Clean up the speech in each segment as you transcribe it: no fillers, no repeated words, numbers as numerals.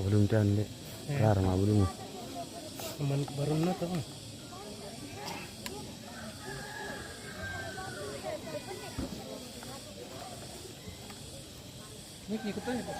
belum deh. Kelar mah belum. Teman baru na to. Ini ikut aja.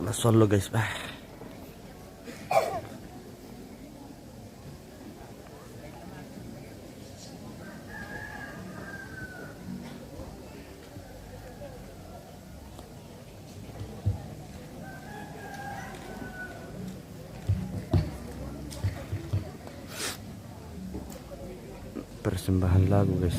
Anak Solo guys, persembahan lagu guys.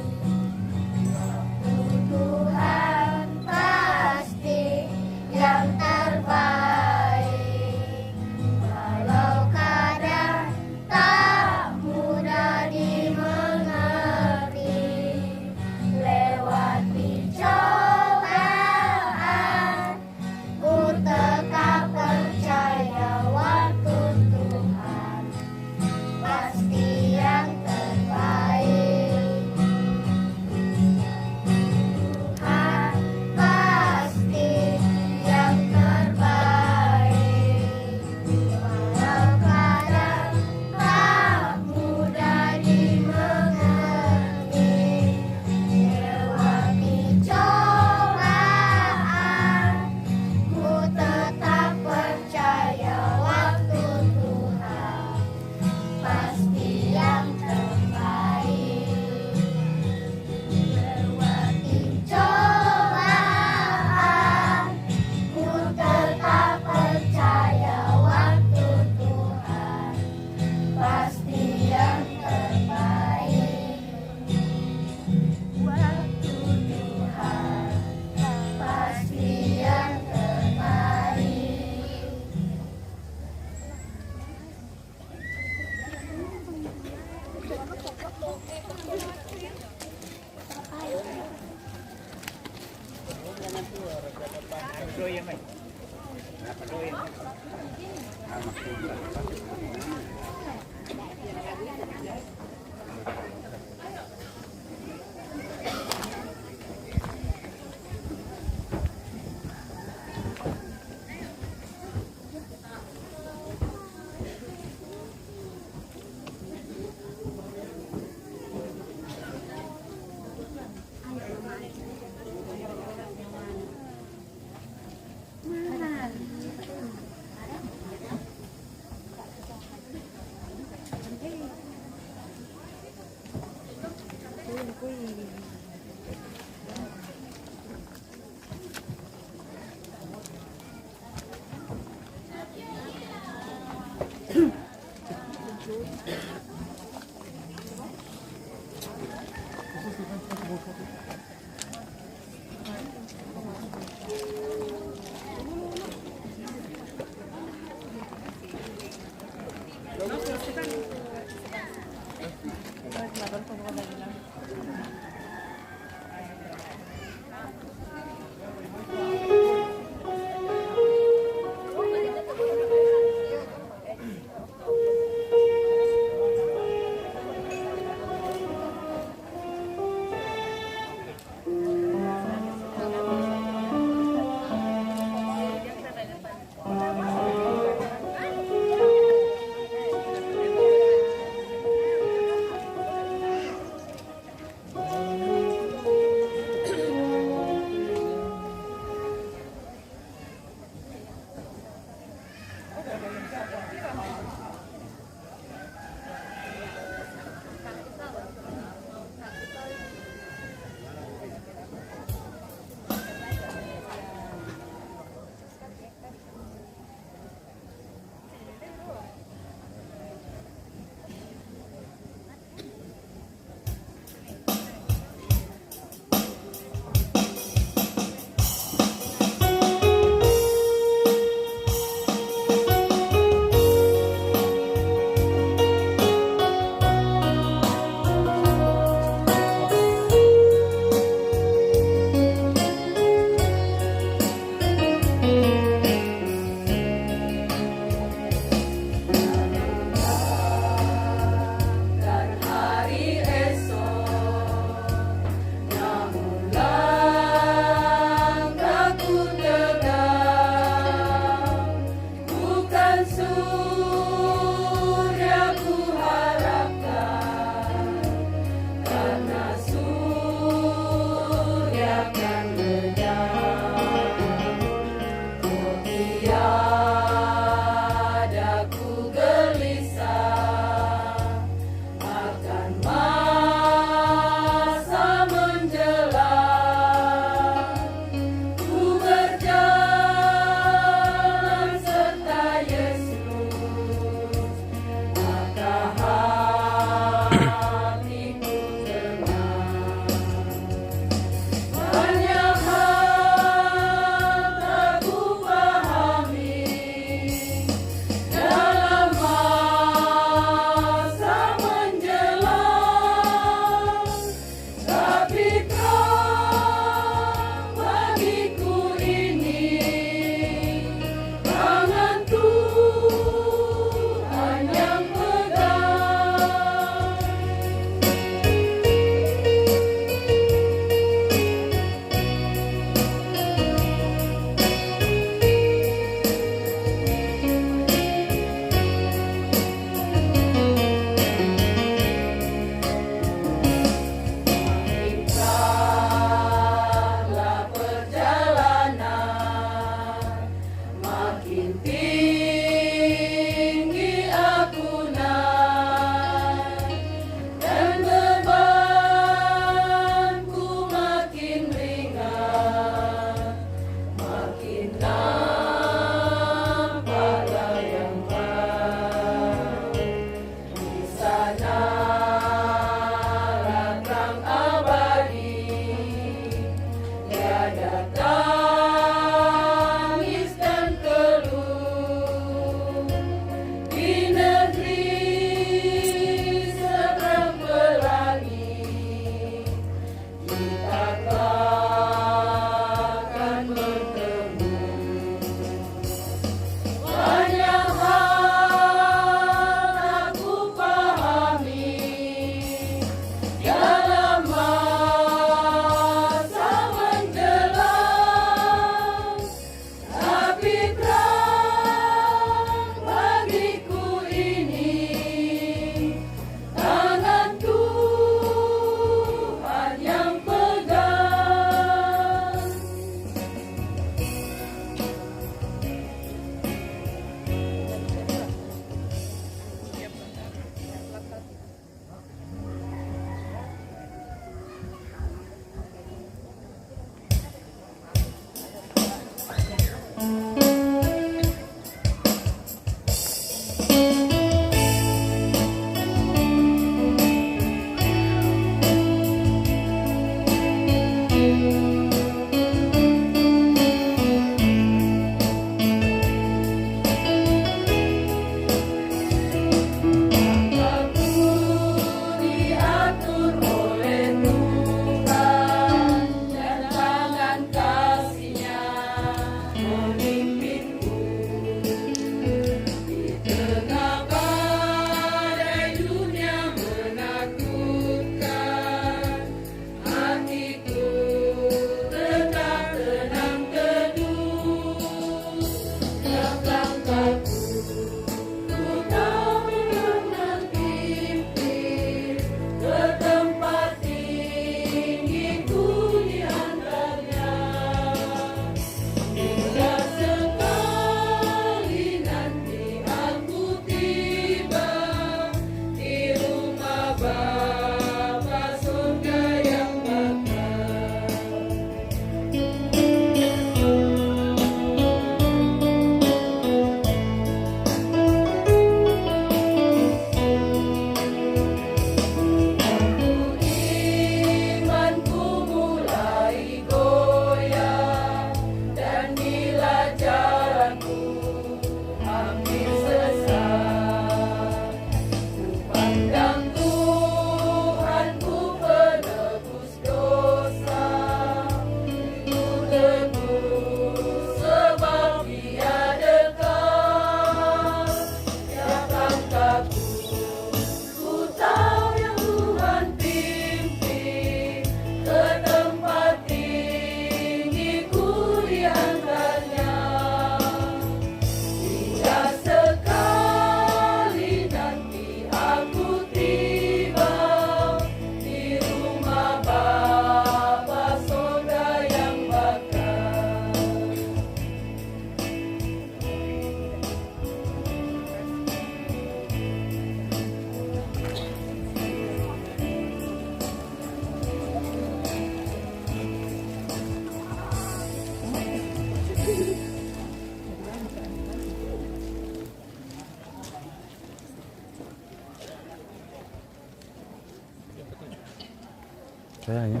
Sayangnya.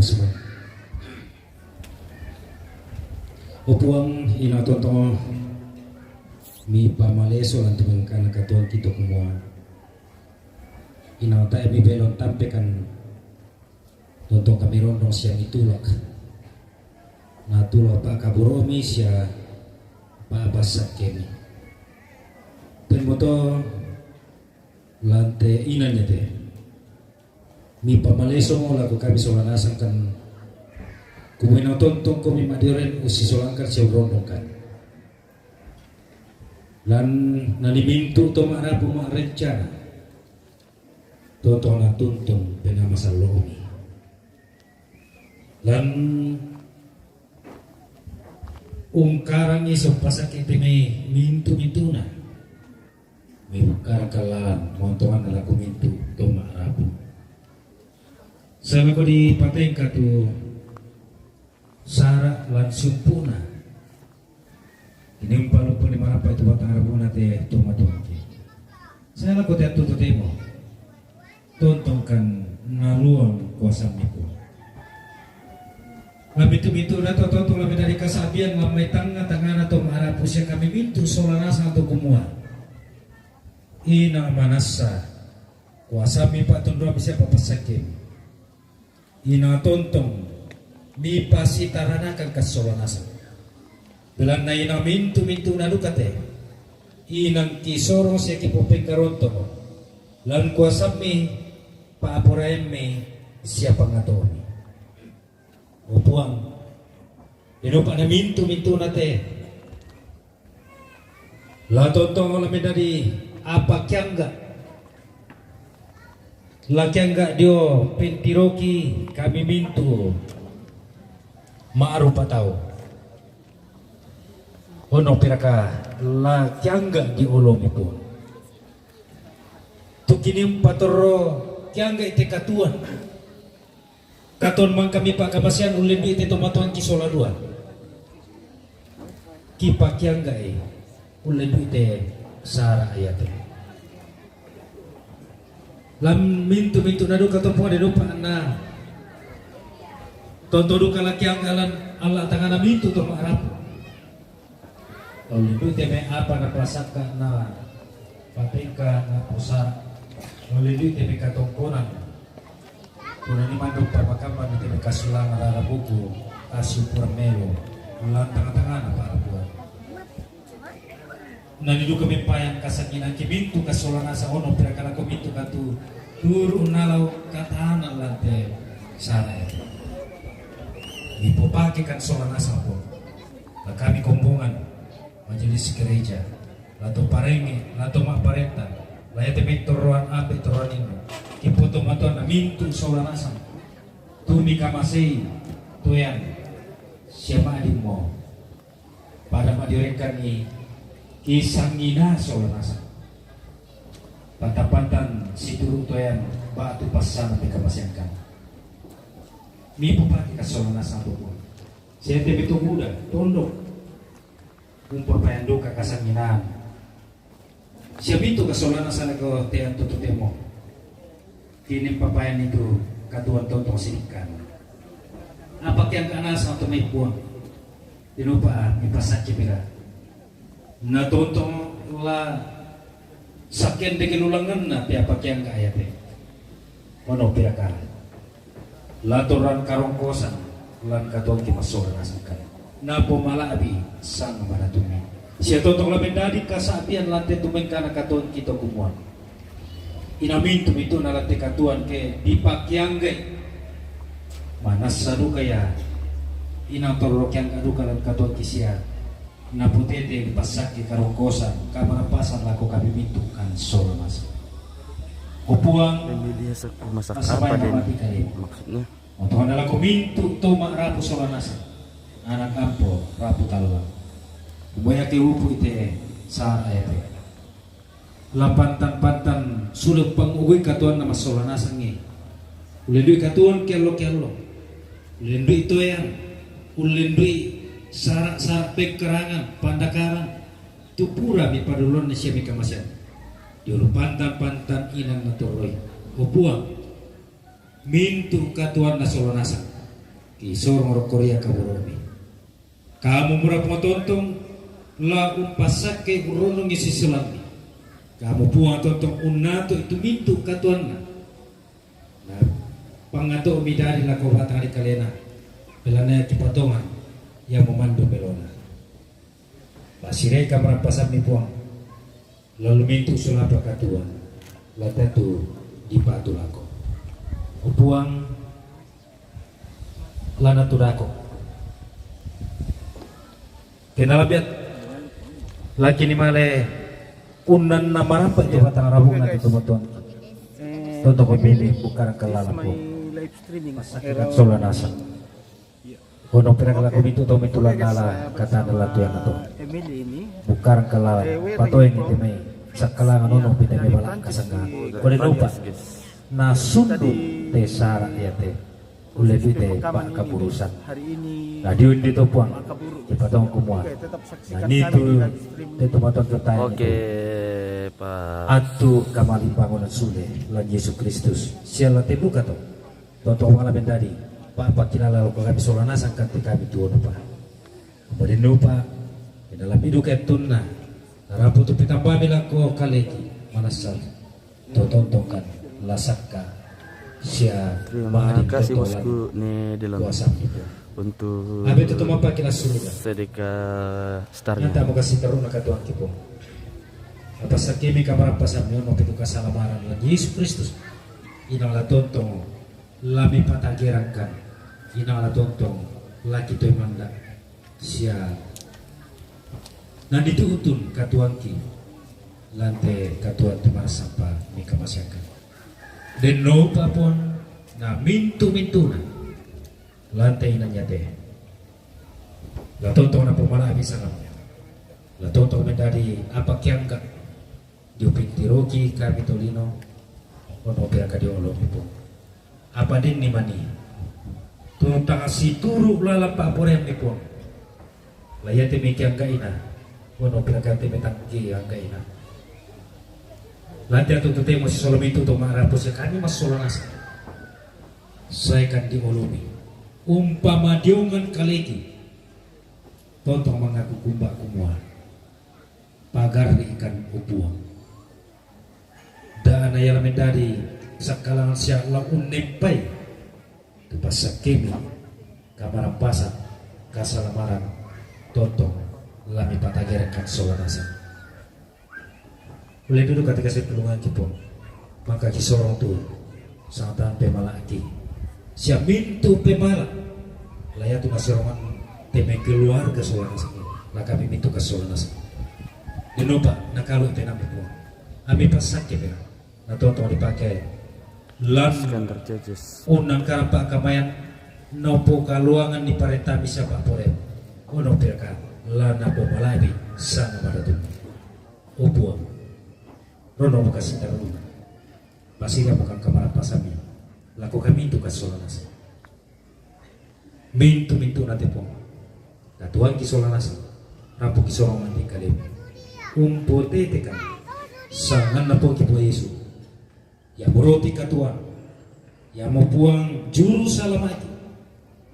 Semua upuang inatonto mi pamaleso lang tumengkan katuan kito kumua inauta mi belon tampe kan tontong kami rondong siang itulak natulak pa kaburomi siya pabasak kemi penmoto lante inanya deh mi pamaleso mo laku kami solanasan kan kumina tontong kami madiren usi solangkan siya rondong kan lan nalimintu to marapu rencana totong na tuntong penamasaloomi lan ungkarang isong pasakit may mintu na may ungkarang kalaan montongan na laku mintu to marapu sama ko di pateng ka tu sara lan sumpuna ini umpalo po ni marapa itu batang arabu nate tumatungki saya laku tiap tutu temo tontongkan naluang kuasa miku labi itu na tontong labi dari kasabian lamai tangga atau marapu siya kami mintu solarasa atau kumua ina manasa kuasa mi pak tundra bisa papasakin ina tontong mi pasitaranakan kasolanasa bilang na ina mintu na lukate inang kisorong siya kipopeng karonto lan kuasa mi paapurayan mi siya pangatomi upuang inupa na mintu na te la tontong olame dari apa kyangga Lakian gak dio pentiroki kami mintu maarupa tau ono piraka lakian gak di olong itu tukinim patoro kian gak ite katuan katon mang kami pak kabasian ulin ite tomatuan kisola dua kipa kian gak ulin ite sara ayat lam mintu nadu katopo de lupa na tonto duka laki ang alan Allah tangana mintu to maarap lalu itu teme apa na pasaka na patika na pusar lalu itu teme katongkonan kuna ni mandok pamakapan teme kasulang ala buku asu purmelo ulang tanga-tanga na para buat nanidu kami payang kasakinan kimintu kasolana sa ono pirakala komintu katu turu nalau katana lante sana ipopake kan solana sa po la kami kombongan majelis gereja lato parenge lato maparenta la yate mitoroan ape toroningo kipoto matuan na mintu solana sa tumi kamasei tuyan siapa adimo pada madirekan ni kisang ina solanasa pantan-pantan si turun toyan batu pasang di kapasyankan mi pupati ka solanasa po siya tebito muda tondok umpor payando ka kasanginan siya bito ka solanasa na ko teyan tututemo tinim papayan itu katuan tontong sinikan apa yang kanas atau may puang dinupa ipasakya pira natontong la sakyan de kinulangan na piapak yang kaya pe ono piraka latoran karongkosan lan katuang kimasoran asakan na pumalabi sang manatumi siya tontong labing dadi kasabian lante tumengkana katuang kita kumuan inamin tumito na lante katuan ke dipakyangge manas sadu kaya inang torok yang adukan lan katuang kisya na putete pasak ke karongkosan kamarapasan lako kami mintukan solo mas upuang Dia masak nasabay apa na din? mati kayo Maksudnya untuk anda lako mintu to rapu solo nasa anak ampo rapu talwa Moya ke upu ite sa ayate. Lapantan-pantan sudah panguwi katuan nama solana sangi. Ulendui katuan kelo-kelo. Ulendui itu yang ulendui sarak-sarak pekerangan pandakaran tu pura mi padulon ni siya mi kamasan. Diulu pantan-pantan inang naturoi. Upuang mintu katuan na solana sang. Kisor ngorok Korea kaburomi. Kamu murah motontong la umpasak ke buronong isi selami. Kamu puang tontong unato itu mintu katuan na. Nah, pangato umidari la kau batang di kalena. Belana kipatongan yang memandu belona. Basirai kamar pasar ni puang. Lalu mintu sulapa katuan. Lata tu dipatu lako. Upuang lana turako. Kenal biat lagi ni male unan nama apa je batang rabung nanti teman-teman. Tonton ko pilih bukan kelala po. Live streaming. Pasakiran solanasa. Kono pira kala ko mintu to mitulan nala kata adalah tu yang ato. Emily ini Bukan kelala patoy ngiti may sakalangan nono pinay balak kasangga. Kone lupa na sundu te sara ya te. Ulebi te pak kaburusan. hari ini Radio dito puang. kaburu. Ipatong kumua. Oke, tetap saksikan Nah itu kami di live stream. te tumaton tutay. Oke, Pak. Atu kamalimbangunan sule lan Yesus Kristus. Siala te buka to. Tonton wala bendadi. Pak kilala ko kami solana sangkan te kami tuon pa. Kemudian lupa dalam hidup tunna. Rapu tu pitamba bila ko kaleki manasal. Tontonkan lasakka. Sia Terima kasih bosku nih dalam kuasa itu. untuk Abi itu tumapa kila surga. sedekah starnya. Nyata mo kasih karuna ka Tuhan kipo. Apa sakimi kamar pasam yo no pitu kasalamaran lan Yesus Kristus. Inala tontong lami patagirangkan. Inala tontong laki to manda. Sia nan dituutun ka Tuhan ki. Lante ka Tuhan tumar sampa mi kamasyakan. Dan no pun na mintu-mintu na lantai na nyate. Latong na pumala bisa namanya. Latong menjadi apa kiang ka diupintiroki kapitolino ono pira ka diolo po. Apa din ni mani. Tuntang situru lala pa porem ni po. Layate mi kiang ka ina. Ono pira ka temetanggi ang ka ina. Lantai atau tetemo si solom itu to marapos kami mas solanas. Saya kan diolumi. Umpama diungan kaleki. Tontong mengaku kumba kumua. Pagar di ikan upuang. Dan ayah mendadi sakalangan siya la unempai. Tepasak kemi. Kamar pasat kasalamaran. Tontong lami patagerekan solanasan. Oleh dulu ketika saya pelungan kipon, maka kisorong tu sangat pemalaki. Siap mintu pemala, layak tu masyarakat teme keluarga solana sakit. Lah kami mintu ke solana sakit. Dinoba nakalu tenam itu. Ami pasak kebe. Nah tonton dipakai. Lan Skandar judges. unang karapa kamayan nopo kaluangan di parenta bisa pak pore. Ono pirka lana pomalabi sana maratu. Opuang. Rono bukan sedang rumah. Pasira bukan kamar pasami. Laku kami itu kasolanas. Mintu nanti pun. Datuan kisolanas. Rampu kisorong nanti kali. Umpote tekan. Sangan napo kipo Yesus. Ya boroti katuan. Ya mau buang juru salamati.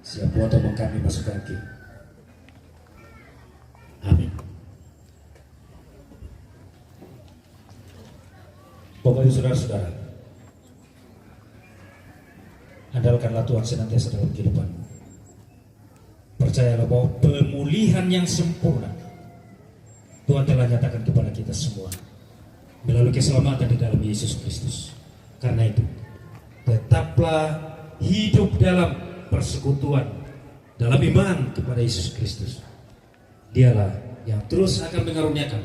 Siap buat kami masuk kaki. Amin. Pokoknya saudara-saudara, andalkanlah Tuhan senantiasa dalam kehidupan. Percayalah bahwa pemulihan yang sempurna Tuhan telah nyatakan kepada kita semua melalui keselamatan di dalam Yesus Kristus. Karena itu, tetaplah hidup dalam persekutuan, dalam iman kepada Yesus Kristus. Dialah yang terus akan mengaruniakan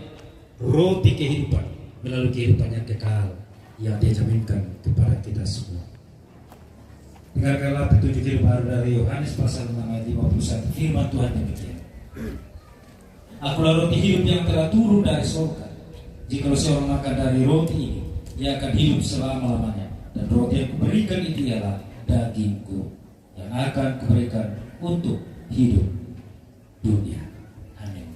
roti kehidupan melalui kehidupan yang kekal yang Dia jaminkan kepada kita semua. Dengarkanlah petunjuk baru dari Yohanes pasal 6 ayat 51. Firman Tuhan demikian. Akulah roti hidup yang telah turun dari surga. Jikalau seorang makan dari roti ini, ia akan hidup selama-lamanya. Dan roti yang kuberikan itu ialah dagingku yang akan kuberikan untuk hidup dunia. Amin.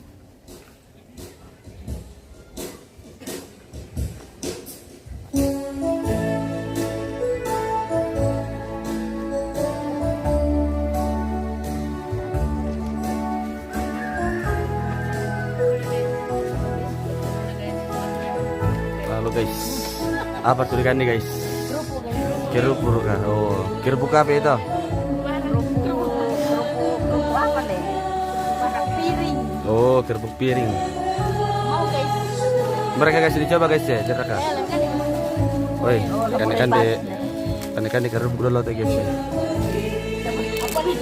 Lalu guys, apa tulisannya guys? Kerupuk kan? Oh, kerupuk apa itu? Kerupuk apa deh? Makan piring. Oh, kerupuk piring. Mau guys? Mereka kasih dicoba guys ya, cerita. Woi, kan di kerupuk dulu tuh guys. Apa nih?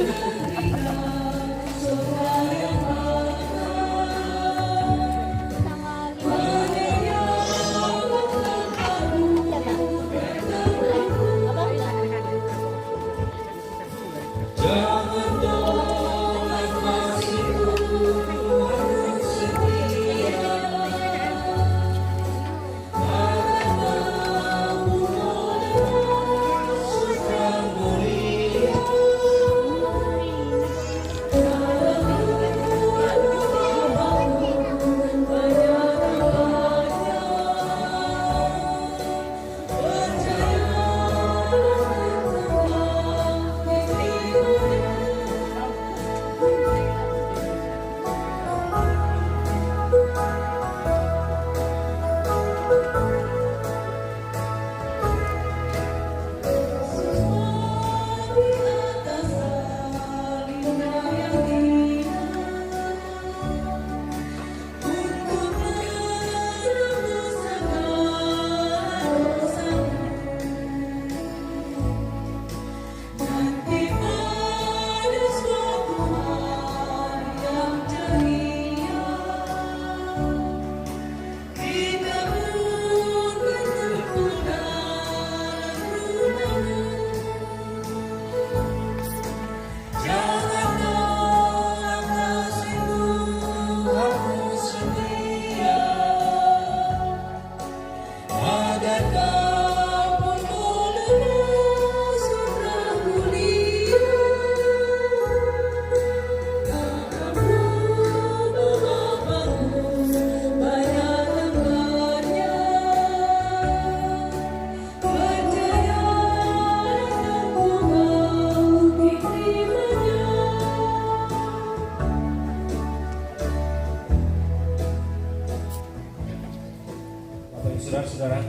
Saudara-saudara,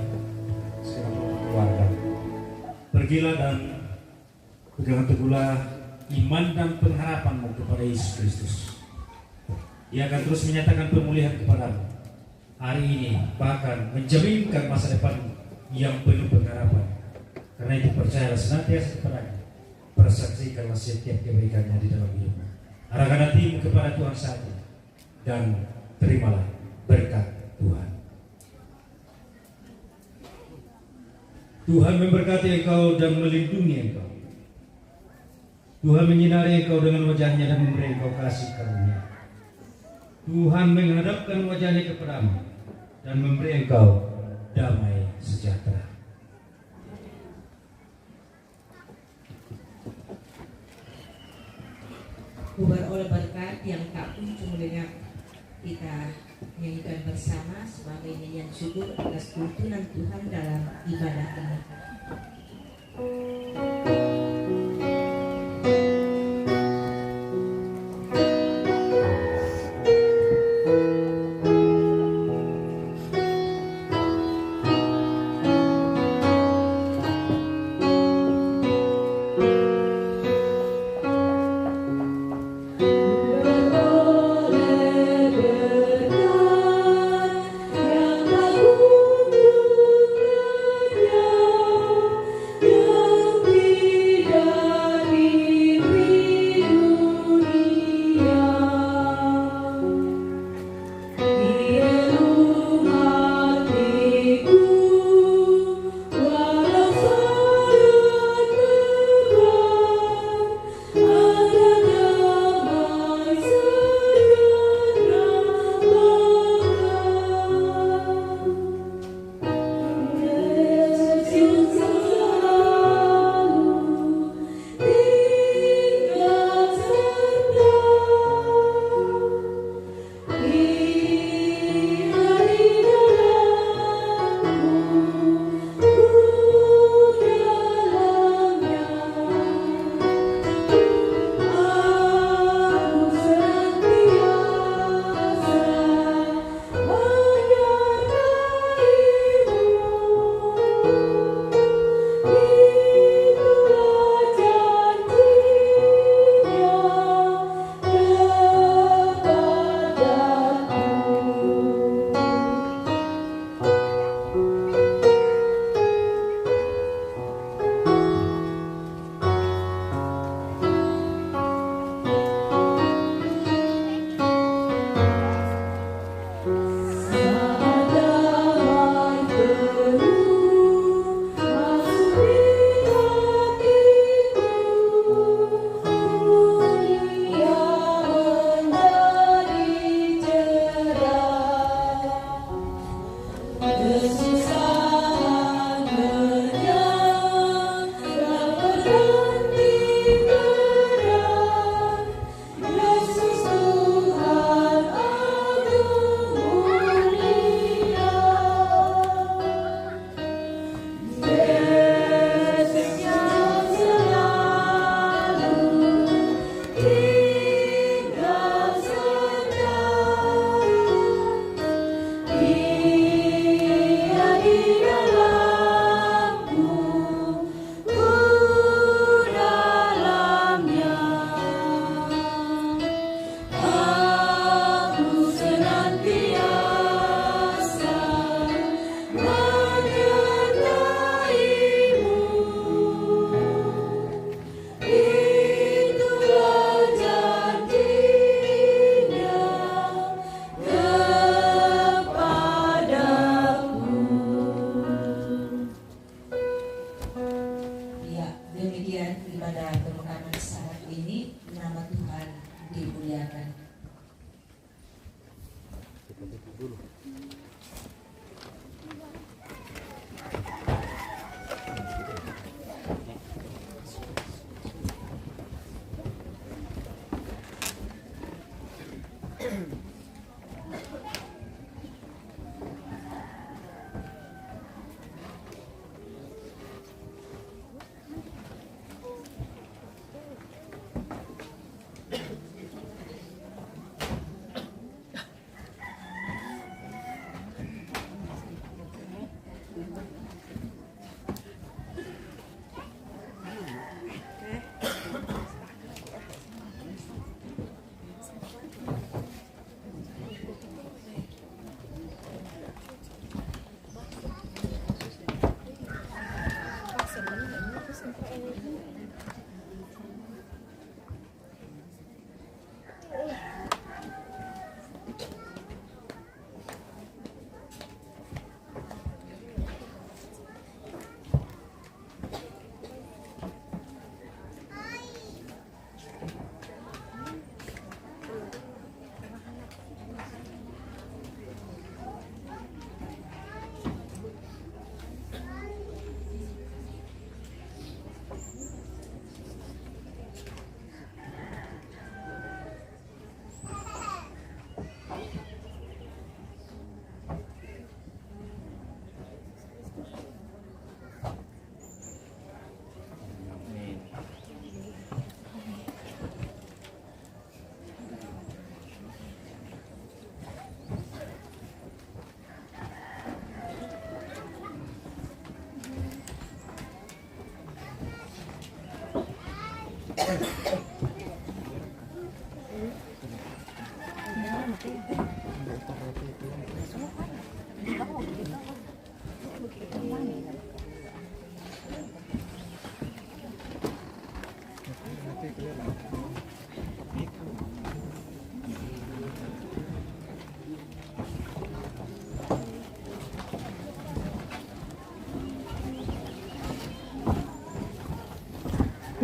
sekarang keluarga, pergilah dan pegangan teguhlah iman dan pengharapanmu kepada Yesus Kristus. Ia akan terus menyatakan pemulihan kepadamu hari ini, bahkan menjaminkan masa depan yang penuh pengharapan. Karena itu percayalah senantiasa kepadanya, persaksikanlah setiap kebaikannya di dalam hidupmu. Arahkan hatimu kepada Tuhan saja dan terimalah berkat Tuhan. Tuhan memberkati engkau dan melindungi engkau. Tuhan menyinari engkau dengan wajahnya dan memberi engkau kasih karunia. Tuhan menghadapkan wajahnya kepadamu dan memberi engkau damai sejahtera. Bubar oleh berkat yang tak kunjung lenyap, kita nyanyikan bersama sebagai nyanyian syukur atas tuntunan Tuhan dalam ibadah ini. Yang tak kunjung lenyap.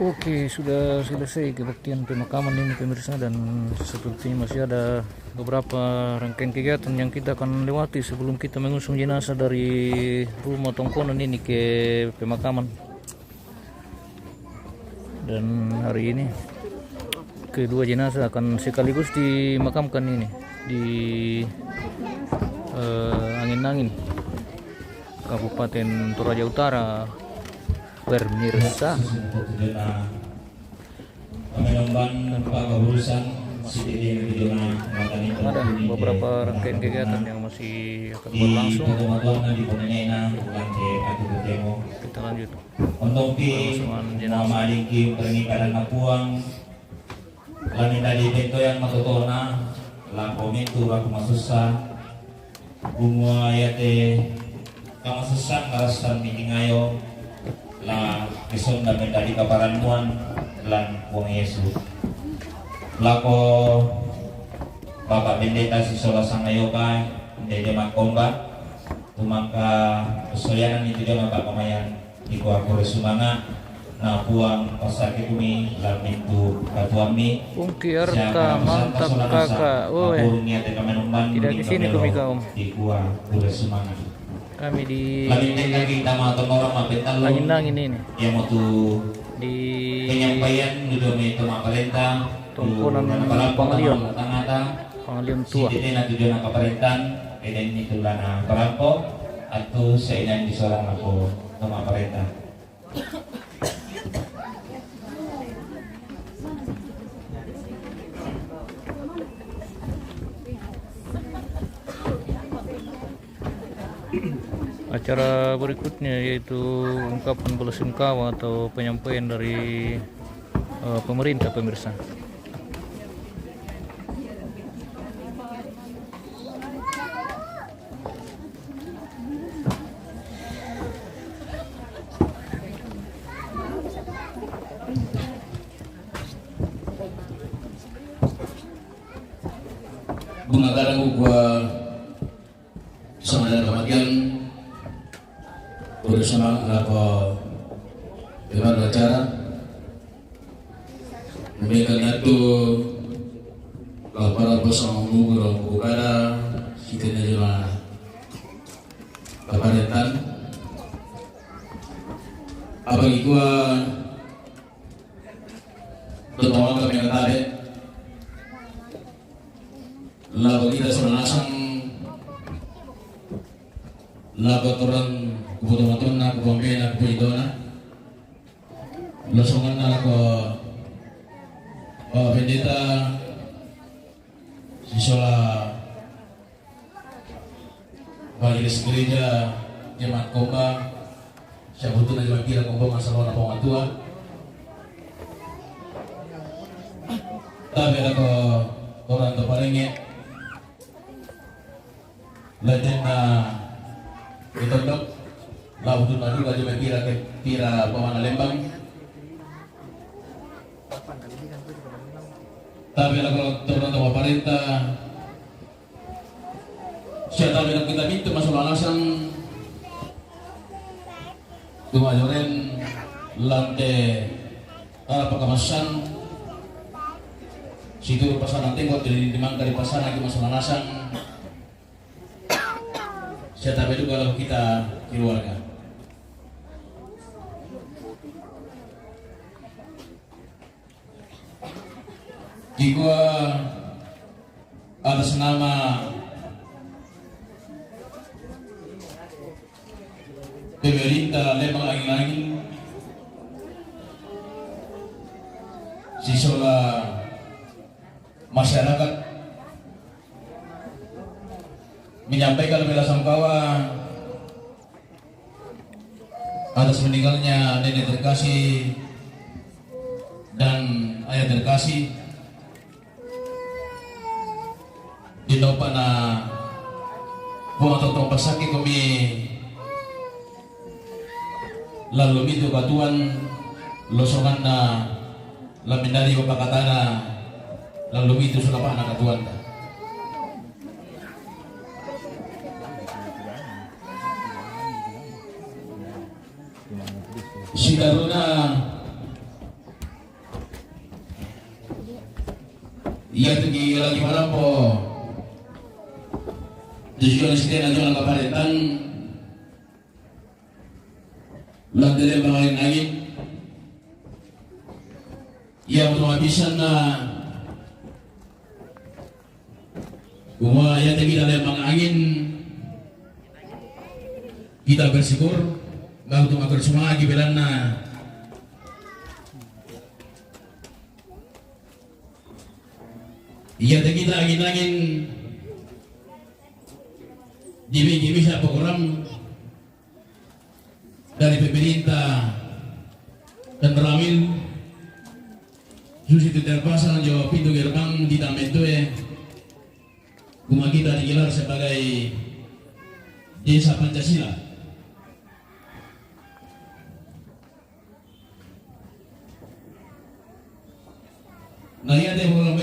Oke, sudah selesai kebaktian pemakaman ini pemirsa, dan sepertinya masih ada beberapa rangkaian kegiatan yang kita akan lewati sebelum kita mengusung jenazah dari rumah Tongkonan ini ke pemakaman. Dan hari ini kedua jenazah akan sekaligus dimakamkan ini di Angin-Angin, Kabupaten Toraja Utara, pemirsa. Ada beberapa rangkaian kegiatan yang masih akan berlangsung. Kita lanjut pengusungan jenazah. Langit dari bento yang matutona, lampu itu aku masusa, bunga ayate, kamu susah ngarasan mitingayo, la keson dapat dari kaparan muan, lan wong Yesus. Lako Bapak Pendeta si Sola Sangayoka, Pendeta Makomba, tumangka kesoyanan itu dia Bapak Pamayan, iku aku resumanga. Nah puang pasake kumi lamin tu katuami. Ungki Arta, mantap kakak. Woi, tidak di sini kami kaum. Kami di Angin-Angin ini. Yang mau tu di penyampaian gitu itu pemerintah. Tongkonan Pangalion tua. Jadi nanti dia nak pemerintahan, ini tu lana perampok atau seinan di seorang aku sama pemerintah. Acara berikutnya yaitu ungkapan belasungkawa atau penyampaian dari pemerintah pemirsa. Mengatakan gua sama dengan kematian bersama apa dengan acara memberikan itu para bersama guru kepada kita bagi gua tertolong kami yang tadi lagu kita sudah nasang lagu turun kebutuhan na kebombean kebutuhan losongan na lagu pendeta sisola majelis gereja jemaat komba siapa butuh na jemaat kira komba masalah na pengatua tapi ada orang terpalingnya lajen na ditondok lah butuh na juga jemaat kira pawana Lembang tapi ada orang terpemerintah siapa yang kita minta masalah alasan kemajoren lantai pekemasan situ pasangan tengok jadi dimang dari pasangan ke masalah alasan siapa itu kalau kita keluarga jika atas nama pemerintah Lembang Angin-Angin sisola masyarakat menyampaikan bela sungkawa atas meninggalnya nenek terkasih dan ayah terkasih di dopana buang pasaki kami lalu itu batuan losongan na laminari pakatana lalu itu sulapa anak katuan sidaruna ia tinggi lagi marampo tujuan sekian aja nggak paretan lantai Lembang Angin yang menghabiskan rumah yang tidak Lembang Angin kita bersyukur nggak untuk agar semua lagi belana yang kita angin-angin jibi-jibi siapa orang dari pemerintah dan Ramil susi terpasang jawab pintu gerbang di Tamentue rumah kita digelar sebagai desa Pancasila nah ya teh program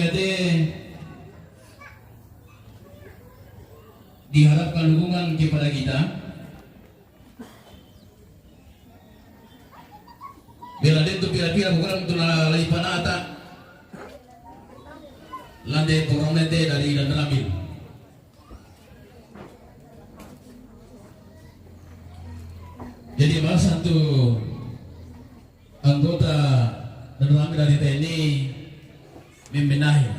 diharapkan dukungan kepada kita bila itu kira-kira program itu lagi panata landai program nanti dari dan Ramil jadi salah satu anggota dan Ramil dari TNI membenahi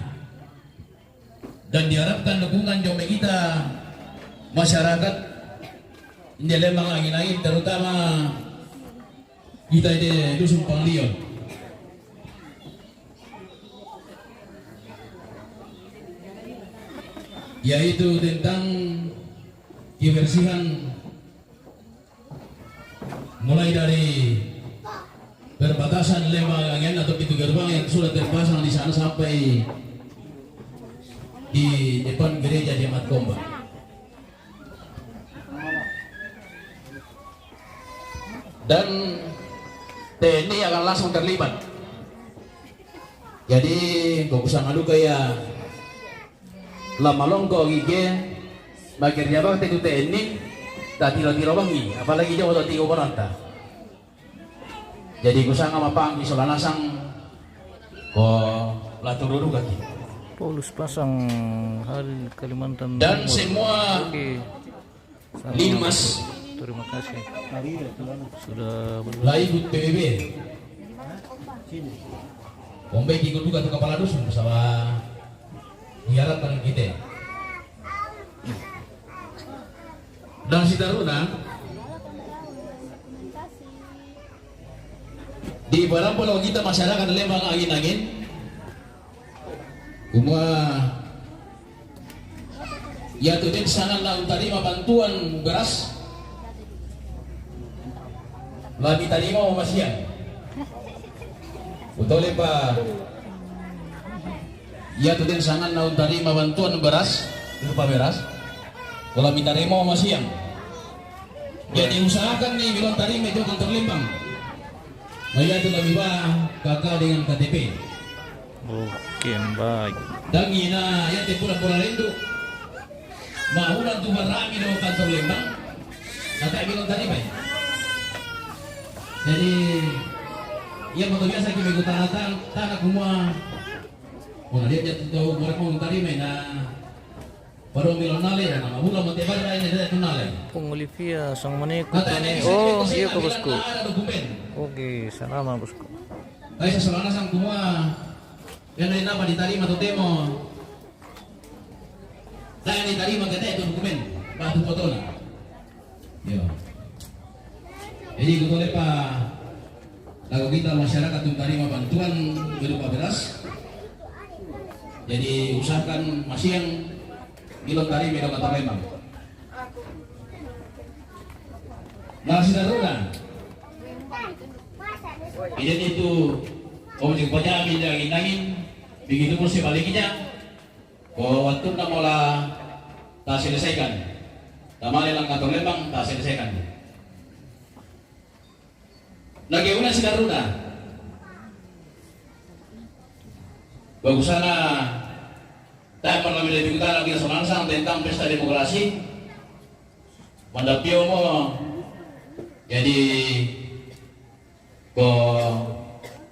dan diharapkan dukungan jombe kita masyarakat di Lembang Angin-Angin terutama kita di Dusun Panglion yaitu tentang kebersihan mulai dari perbatasan Lembang Angin atau pintu gerbang yang sudah terpasang di sana sampai di depan gereja Jemaat Komba. Dan TNI akan langsung terlibat. Jadi kau usah ngadu kayak lama longko gige, bagi jabang itu TNI, tak tiro bangi, apalagi jauh atau tiga orang. Jadi kusang sama pang di Solanasang kok latururu kaki Paulus pasang hari Kalimantan dan semua Oke. limas terima kasih Hari itu lah. sudah Lah ikut PBB. Ombe ikut juga tuh kepala dusun bersama diharapkan kita. Dan si Taruna di barang pulau kita masyarakat Lembang angin-angin semua ya tuh dia sangat lah terima bantuan beras lagi terima mau siang betul Pak ya tuh dia sangat lah terima bantuan beras berupa beras kalau minta terima mau siang jadi usahakan nih bilang terima itu kantor Lembang nah ya tuh lebih kakak dengan KTP. oke baik. Dan ina ya te pura-pura rindu. Maulan tuh marami do kantor Lembang. Kata bilang tadi baik. Jadi ya betul biasa kita ikut tanah semua. Oh dia jatuh tahu mereka mau tadi main baru bilang nale dan nama bulan mau tebar ini tidak kenal lagi. Pung Olivia sang meneko Kata ini. ini Oh iya kok bosku. ada dokumen. Oke, sama bosku. Ay sa solana sang semua. Yan ay napa diterima atau demo. Dahil diterima kita itu dokumen, batu foto na. Yo. Jadi betul Pak, lagu kita masyarakat untuk terima bantuan berupa beras. Jadi usahakan masih yang ilok tari minum atau Lembang. Nasi darurat. Jadi itu objek pajak angin begitu pun sebaliknya waktu nak mula tak selesaikan tamale lang kantor Lembang tak selesaikan lagi una si Garuda bagusana tak pernah lebih kita lagi selangsang tentang pesta demokrasi mandapio mo jadi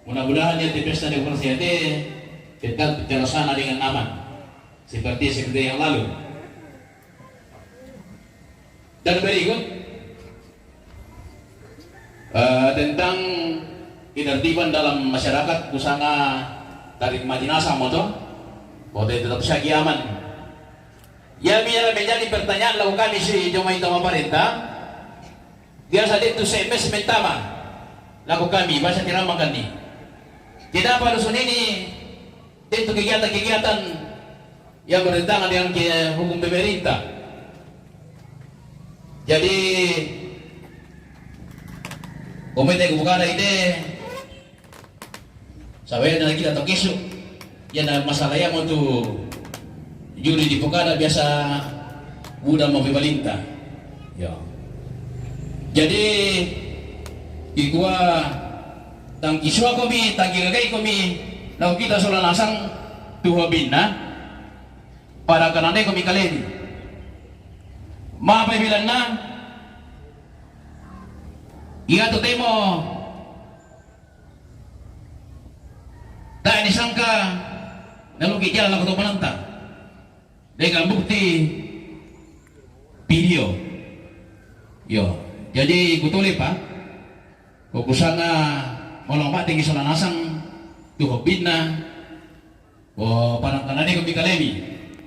mudah-mudahan yang di pesta demokrasi ini tetap terlaksana dengan aman seperti yang lalu. Dan berikut tentang ketertiban dalam masyarakat usana tarik majinasa motor bahwa tetap syaki aman. Ya biar menjadi pertanyaan lalu kami si Jomay Tama Parenta biasa itu SMS mentama laku kami bahasa tiramakan nih tidak apa dusun ini tentu kegiatan-kegiatan yang bertentangan dengan hukum pemerintah jadi komite kebukaan ini sampai lagi atau kisuk yang masalahnya mau tuh juri di Pokada biasa udah mau pemerintah ya jadi ikua tangki suwa komi tangki gagai komi lau kita solan asang tuha binna para kanane komi kaleni ma pa bilan na iya to temo tak disangka nalugi jalan ako to mananta dengan bukti video yo jadi kutuli pa kusana molong tinggi solan asang tuh bidna parang kanane kami kalemi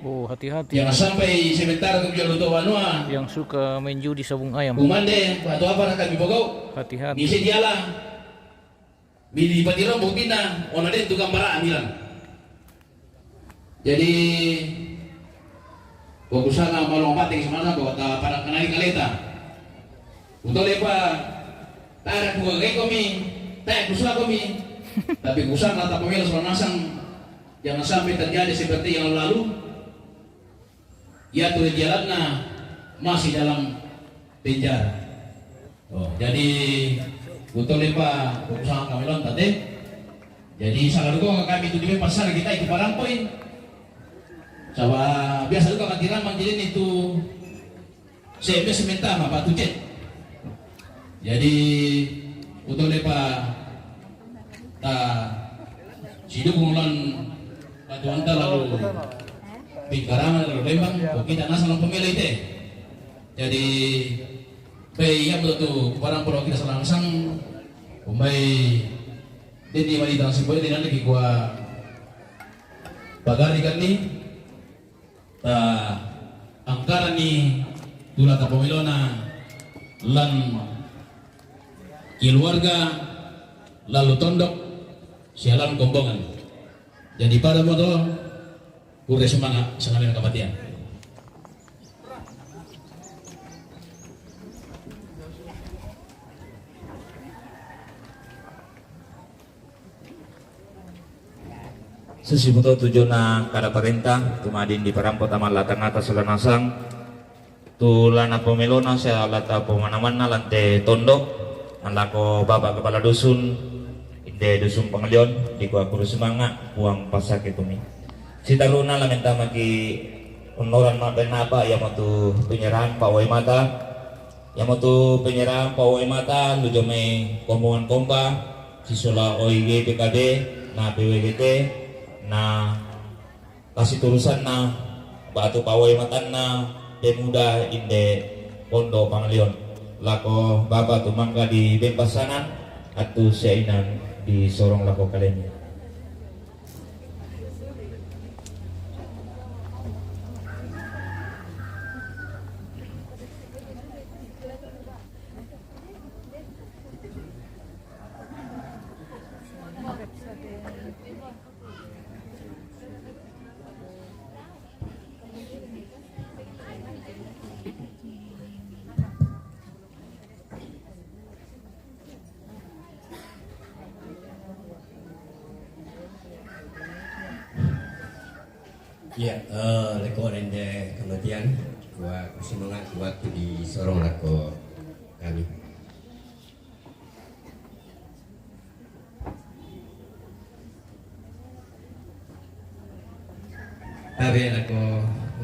Oh, hati-hati. yang sampai sebentar ke luto wanua Yang suka main judi sabung ayam. kumande atau apa kami bogau Hati-hati. di sedialah bili patiro buktina ona den tukang bara bilang jadi kusana molong tinggi solan asang parang kanane kaleta untuk lepa tak ada kami tak kusah kami tapi kusah kata pemilu soal nasang jangan sampai terjadi seperti yang lalu ya tuh jalannya masih dalam penjara jadi betul lepa kusah kami lon tadi jadi salah dulu kami itu di pasar kita itu barang poin sama biasa juga katiran manjilin itu SMS minta apa tuh cek jadi untuk lepa ta sido kumulan patuanta lalu pingkarangan lalu Lembang kita nasa ng pamilya ite jadi Baik, yang betul barang pulau kita selangsang umai dini wanita si boleh dinanda ki gua bagari kan ni angkara ni tula ta pemilona lan keluarga lalu tondok sialan kombongan. Jadi pada moto udah semangat sangat kematian. Sesibuto tujuh na kada perintah tumadin di perampot amal latang atas selanasang tulana pemelona saya lata pemanaman lante tondok anlako bapak kepala dusun inde dusun pengelion di kuah kuru semanga uang pasak itu mi si taruna lamenta maki unoran maben apa yang mau penyerahan pawai mata yang mau penyerahan pawai mata lu jome komongan kompa sisula OIG PKD na PWGT na kasih turusan na batu pawai matan na pemuda inde pondo pangelion lako bapak tumangga di bempasanan atau seinan di sorong lako kalenya. Ya, leko rende kematian gua semangat waktu di sorong lako kami. Tapi lako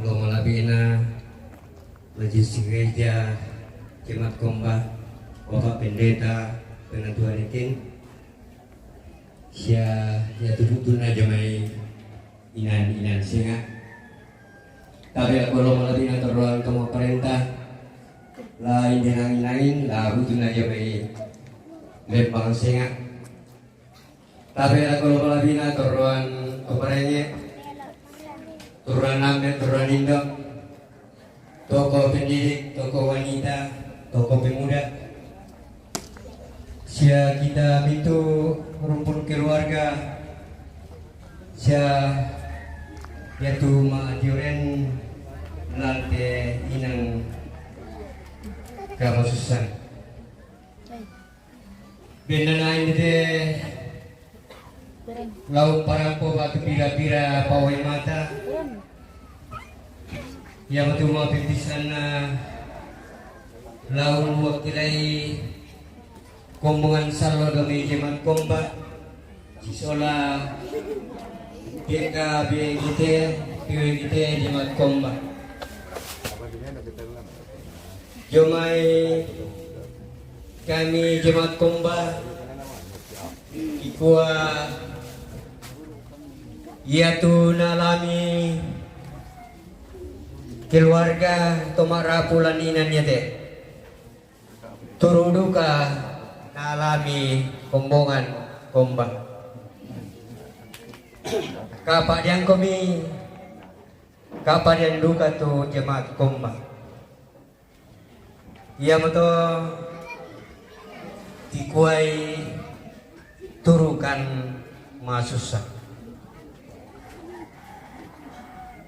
ulung malabina majlis gereja Jemaat Komba Bapak Pendeta penentuan ikin sia ya tubuh na jamai inan singa tapi aku lo lebih natural kamu perintah lain dengan lah butuh aja bayi lempang singa tapi aku lo lebih natural keperengnya turunan namanya turunan indok toko pendidik toko wanita toko pemuda sia kita itu rumpun keluarga sia yaitu majuren lantai inang kamasusan benda lain deh lau parampo batu pira-pira pawai mata yang tu mau pipisan lau luak tilai kombongan salwa kami Jemaat Komba Cisola BKBGT PWGT Jemaat Komba Jomai kami Jemaat Komba ikua iatu nalami keluarga tomara pulaninan yate turuduka nalami kombongan Komba kapadian kami kapadian duka tu Jemaat Komba ia betul dikuai turukan masusah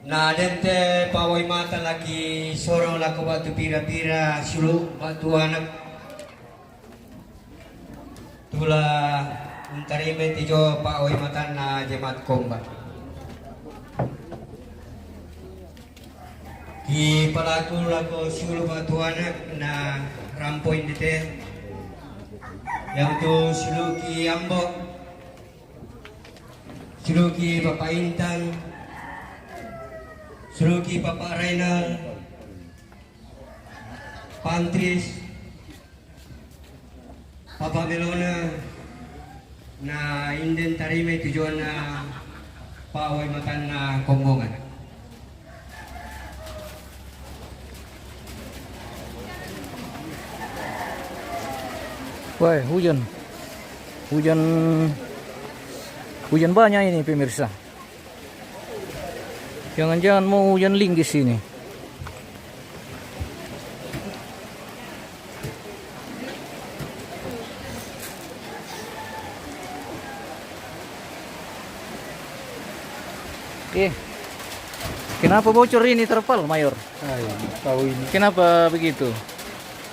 nah dente pawai mata lagi sorong laku batu pira-pira suluk batu anak tula untarime tijo pawai mata na Jemaat Komba di pelaku laku suluk batu anak na rampoin dite yang tu suluki Ambo suluki Bapak Intan suluki Bapak Rainal Pantris Bapak Melona na inden tarime tujuan na pawai matan na kombongan Wah, hujan. Hujan banyak ini pemirsa. Jangan-jangan mau hujan linggis ini. Kenapa bocor ini terpal, Mayor? Tahu ini. Kenapa begitu?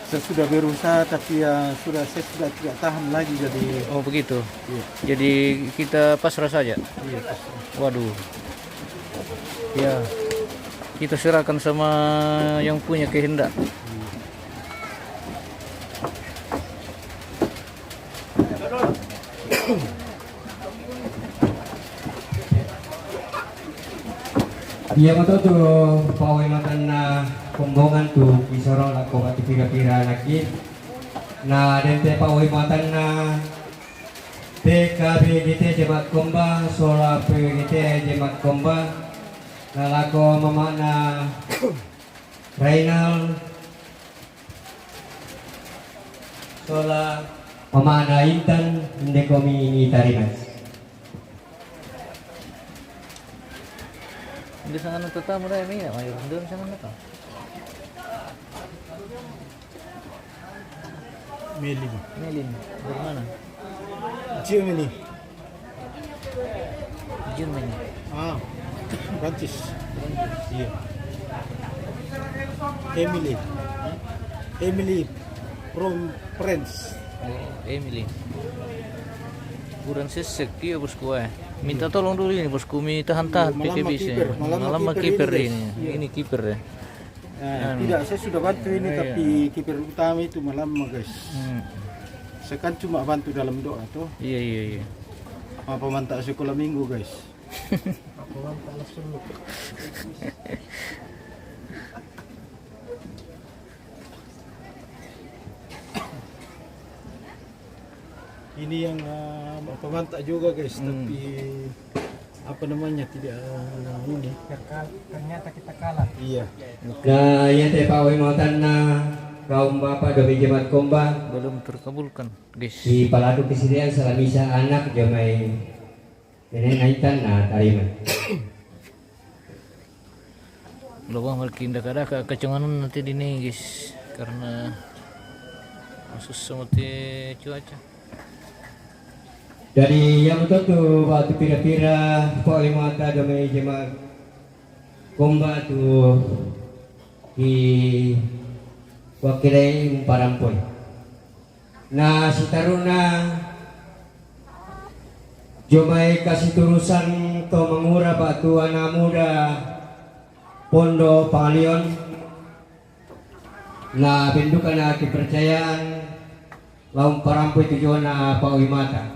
Saya sudah berusaha tapi ya saya sudah tidak tahan lagi jadi. Oh begitu. Iya. Jadi kita pasrah saja. Iya. Waduh. Ya. Kita serahkan sama yang punya kehendak. Iya betul tuh pawai makan na kumbongan tuh kisoro lako batu pira-pira lagi. Nah dente pawai makan na PKBGT Jemat Komba sola PGT Jemat Komba. Nah lako mama na Rainal sola mama na Intan Indekomi ini tarimas. Di sana tetamu dah ini ya, Mayor. Di sana apa? Melin. Melin. Dari mana? Germany. Germany. Prancis. Iya. Emily from France. Oh, Emily. Kurang sesek dia bosku Minta tolong dulu ini bosku, tahan-tahan PKB. Malam kiper ini. Ini kiper ya. Tidak, saya sudah bantu ini tapi kiper utama itu malam guys. Saya kan cuma bantu dalam doa tuh. Iya. Apa mantak sekolah minggu guys. Apa mantak langsung. Ini yang pemantak juga guys, tapi apa namanya tidak ini. Ternyata kita kalah. Iya. Nah, ya teh pawai mautan na kaum bapak dobi Jemat Komba belum terkabulkan, guys. di Paladu kesediaan salamisa anak jamai ini naitan na tariman. Belum berkindah kada kecenganun nanti dini guys, karena khusus seperti cuaca. Dari yang betul tuh batu pira-pira pawai mata dobi Jemat Komba tuh di wakilai Parampoy. Nah si taruna jomai kasih turusan to mengura batu anak muda Pondo Pangalion. Nah bentukan kepercayaan laum Parampoy tujuan na Pak Wimata.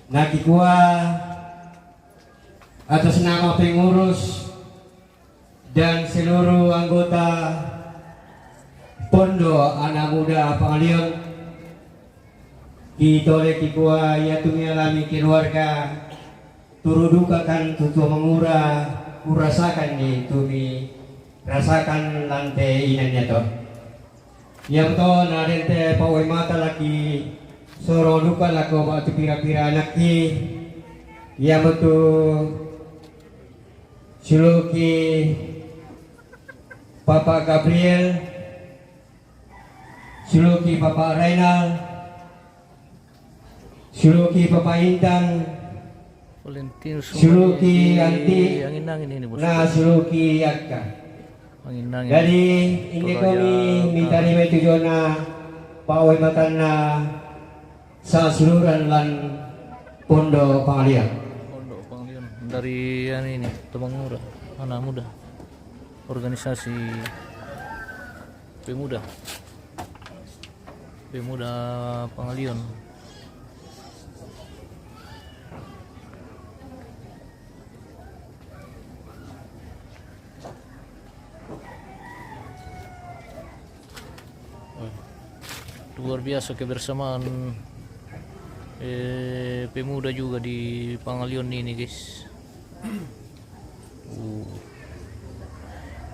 Nah kikua atas nama pengurus dan seluruh anggota Pondo Anak Muda Pangalion kitole kikua ya tumi alami keluarga turu duka kan tutu mengura urasakan nih tumi rasakan lantai inannya toh ya betul narente pawai mata lagi soro duka lako batu pira-pira anakki ya betul Suluki Papa Gabriel, Suluki Papa Rainal, Suluki Papa Intan, Suluki Anti, nah Suluki Yatka. Jadi ini kami minta nih tujuan pawai matana sa seluruhan lan Pondo Pangalian. Dari ini Temangura, anak muda, organisasi pemuda Pangalion. Luar biasa kebersamaan pemuda juga di Pangalion ini guys.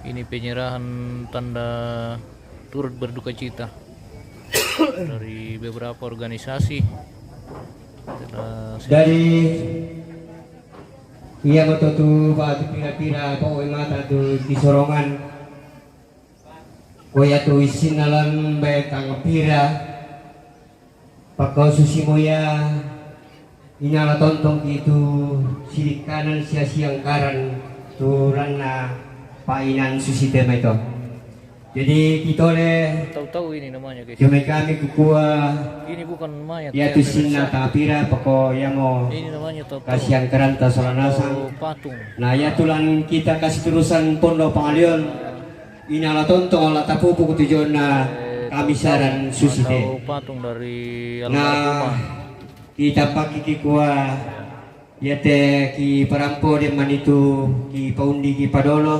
Ini penyerahan tanda turut berduka cita dari beberapa organisasi. Dari iya betul tu batu pira-pira pawai mata tu di sorongan koya tu isin alam betang pira pakau susi moya inala tontong itu sidik kanan sia-siang karan turan na painan susi tema itu. Jadi kita oleh tahu-tahu ini namanya guys. cuma kami kukua Ini bukan mayat. ya tu sinna tapira pakau yang mau Ini namanya tahu-tahu. kasihan keranta solanasang. Patung. Nah ya tulan kita kasih terusan pondok pangalion inala tontong ala tapupu kutujuan na kami saran susite. Atau patung dari Nah almarhumah. kita pakai kikua ya te ki parampo de manitu ki paundi ki padolo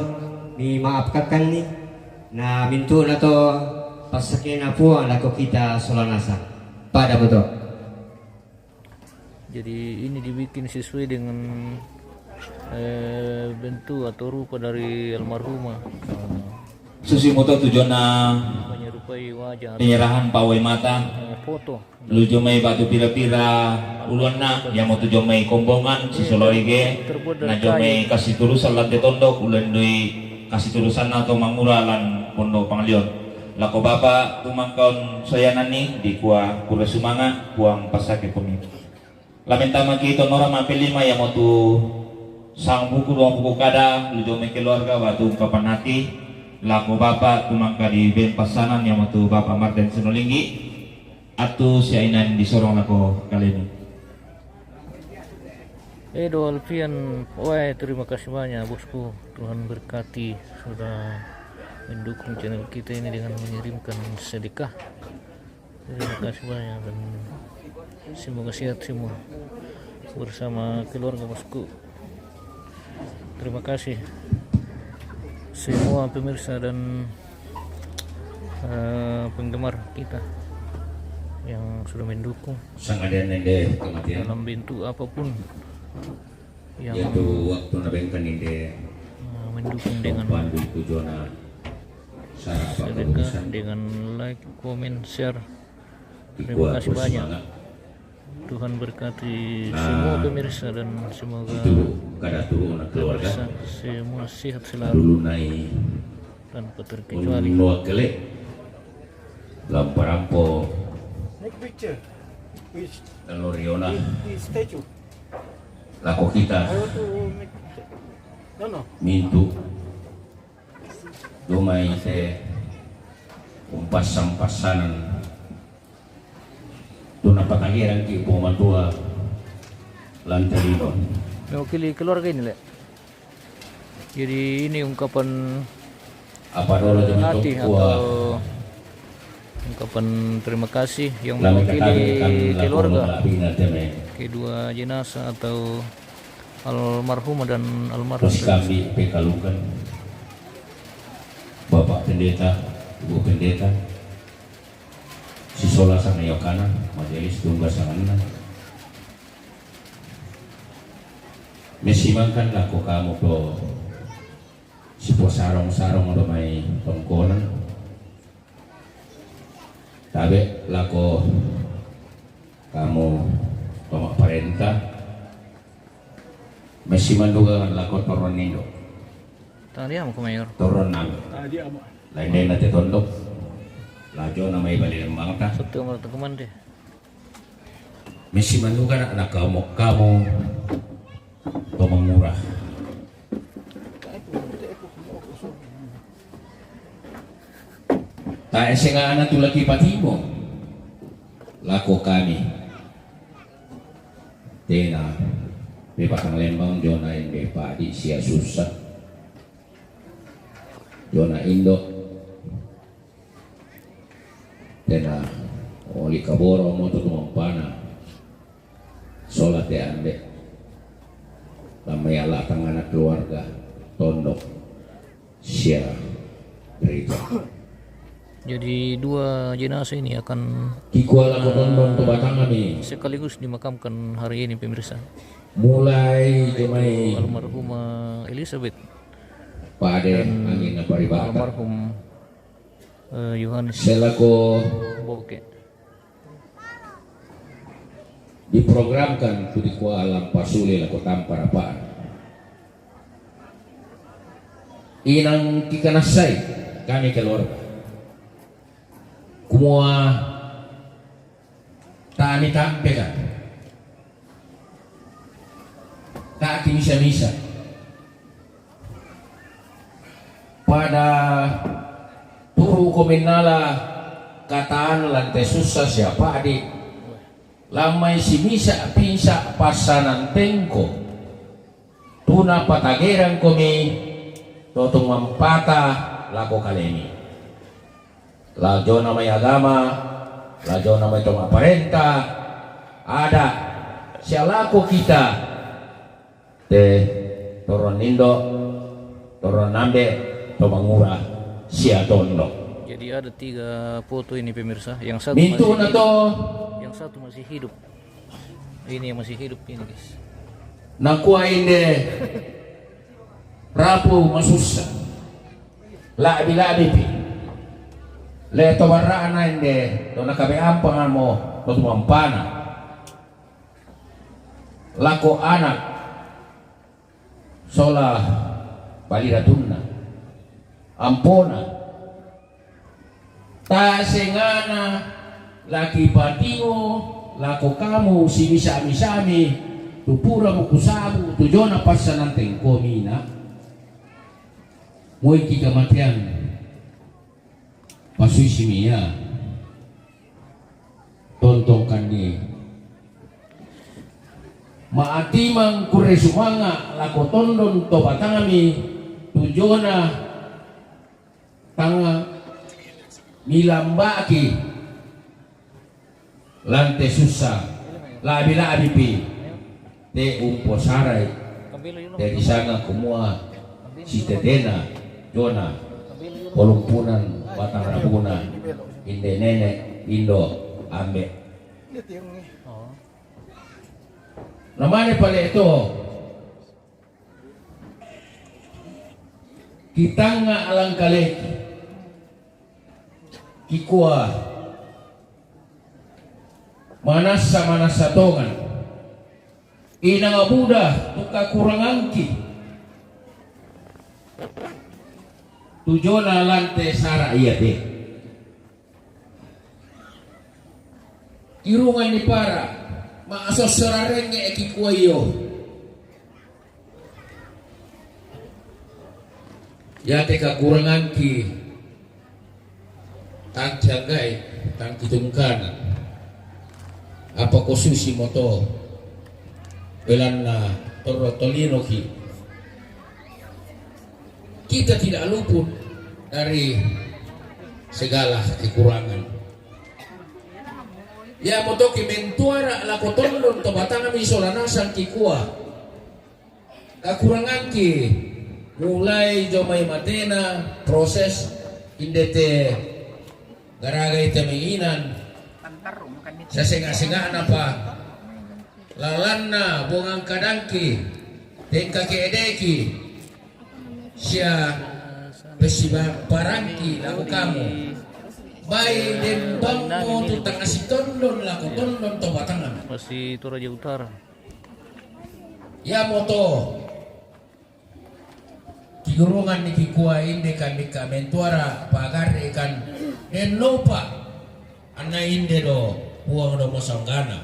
ni maafkan ni. Nah mintu na to pasakin na po ang lako kita solanasa pada betul. Jadi ini dibikin sesuai dengan bentuk atau rupa dari almarhumah. Susi moto tujuan Menyerupai wajah atau penyerahan pawai mata. foto. Lujo may batu pira-pira ulun na yang mau tujuh may kombongan si solorige na jo may kasih turusan lantai tondok ulan doi kasih turusan na to manguralan pondok pangalion lako bapa tumangkaon soyanan ni di kuah kura sumanga kuang pasake pumi lamen tama kita nora mampil 5 yang mau tu sang buku 2 buku kada lujo may keluarga batu ungkapan hati lako bapa tumangka di ben pasanan yang mau tu bapa Martin Sinolinggi atau si Ainan disorong aku kali ini. Edo Alfian, wah terima kasih banyak bosku. Tuhan berkati sudah mendukung channel kita ini dengan mengirimkan sedekah. Terima kasih banyak dan semoga sehat semua bersama keluarga bosku. Terima kasih semua pemirsa dan penggemar kita yang sudah mendukung dalam bentuk apapun yang waktu nabengkan ini mendukung dengan sedekah, dengan like, komen, share. Terima kasih banyak. Tuhan berkati semua pemirsa dan semoga pemirsa semua sehat selalu tanpa terkecuali. Lamparampo Next picture. Which Loriona the statue. lako kita I want to make picture. No. mintu dumay te umpasan-pasanan doon na patagiran ki pumatua lantarino. Mewakili keluarga ini, Le. Jadi ini ungkapan Apa dolo di hati atau ungkapan terima kasih yang mewakili keluarga kedua jenazah atau almarhumah dan almarhum. Terus kami pekalukan Bapak Pendeta, Ibu Pendeta, si Sola sang kanan, majelis tunggal sang kanan. Mesimangkan lako kamu po si po sarong-sarong do may tongkonan. Tabe lako kamu pamaparenta. Mesimandugan lako toron nindo. Tadi mo Mayor. Toron namin. Dia amo. Lain na titondok. Lajo na may bali ng mga ta. Satu mo teman deh. Mesimandugan na kamu pamangmurah. Ta esenga ana tulaki patimo. Lako kami. Tena Bepakang Lembang Jona Inde Padi Sia Susah Jona Indo Tena Oli Kaboro Moto Tumampana Solat ya Ande Lamaya Latang anak keluarga Tondok Sia Gereja. Jadi dua jenazah ini akan Kikuala Tondok Tubatangan nih sekaligus dimakamkan hari ini pemirsa. Mulai Jumai Almarhumah Elizabeth Pade Angin Paribata almarhum Yohanes Selako Boke. diprogramkan tu di alam pasule la kotam parapaan inang kikanasay kami keluarga kumua tani tampe kan tak misa-misa pada turu komenala kataan lantai susah siapa adik lamai si misa pinsa pasanan tengko tuna patageran komi totong mampata lako kalemi lajo namay agama lajo namay tong aparenta ada sialako kita te toron nindo toron nambe tomangura sia tondo. Jadi ada 3 foto ini pemirsa. Yang satu Mintu masih na hidup. to. Yang satu masih hidup. Ini yang masih hidup ini guys. Nakuha inde rapu masusa labi-labi pi le tobarana inde to nakabeampang mo to tumampana lako anak sola baliratuna ampona tasengana laki patingo lako kamu si misami tupura mo kusabu tujona pasanan tengko mina moy kikamatian pasuisi mia tontong kani maatimang kuresumanga lako tondon to batangami tujona tanga milambaki lante susah labi-labi pi te umpo saray te disanga kumua si tetena jona polumpunan batang rabuna inde nene indo ambe namanya pala ito kita nga alang kalik kikuha manasa tongan inang abuda tukakurangangki tujona lante sara iya deh kirungan ni para maasos sarareng nga ekikuha iyo yate kakurangan ki tang tiagay tang kitungkanan apa kosusi moto belan na torotolino ki kita tidak luput dari segala kekurangan ya moto ki mentuara la kotondon to batanga mi solanasan kikua kakurangan ki mulai jomai matena proses indete garagay tamiinan sa senga-sengaan apa lalanna bungang kadangki tengka keedeki siya pesiba parangki laku kamu bay dembang mo tutang asitondon laku tondon to batangan masih Toraja Utara ya moto kigurungan ni kikuha inde kami kamentuara pagar ikan den lupa ana inde do puang do mosanggana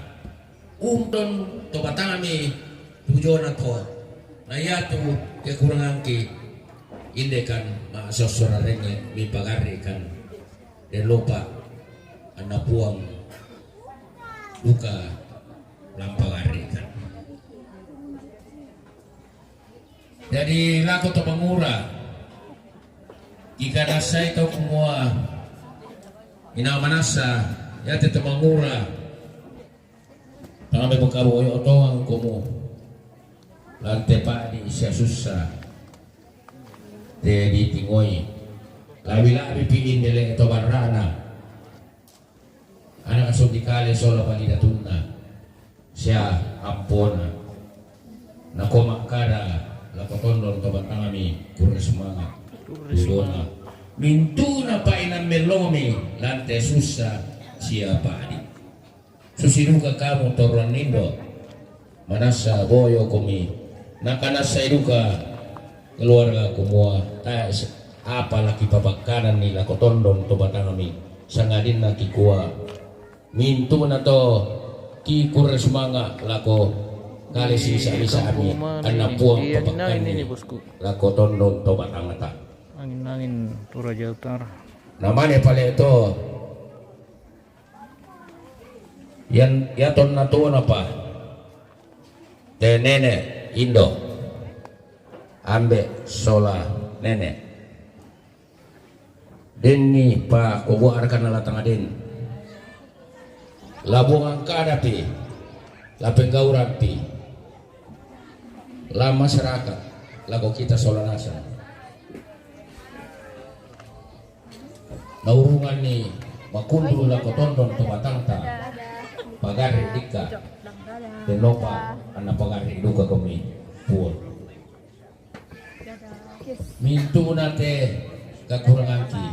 umton to batangami tujona to na yatu kekurangan ki inde kan masosora renge mi pagar ikan den lupa ana puang duka lampagar ikan. Jadi laku to mangura jika nasa ito kumua inamanasa yate to mangura tangamay pagkabuoy otoang kumu lante pa di siya susah te di tingoy labi-labi piin nila ito barana anak asundikale solo palidatuna siya ampona nakomakara lakotondon to batangami pura semangat tudona mintuna pa inang melomi lante susah siapa adik susiduka kamu toruan nindo manasa boyo kumi nakanasa iduka keluarga kumua apa laki babakanan ni lako tondon to batangami sangadin na kikuwa mintu na to kikur sumanga lako kali sisa ami anak puang babakanan ni lako tondon to batangata angin Toraja Utara. Namanya pala ito yan yaton na tuon apa nene Indo ambe sola nene denni pa kubu arkan la tangadin labungan kadapi la penggauran pi la masyarakat lago kita sola nasa naurungan ni makundu la kotondon to batangta pagari dika denopa ana pagari duka kami puon mintu nate kakurangan ki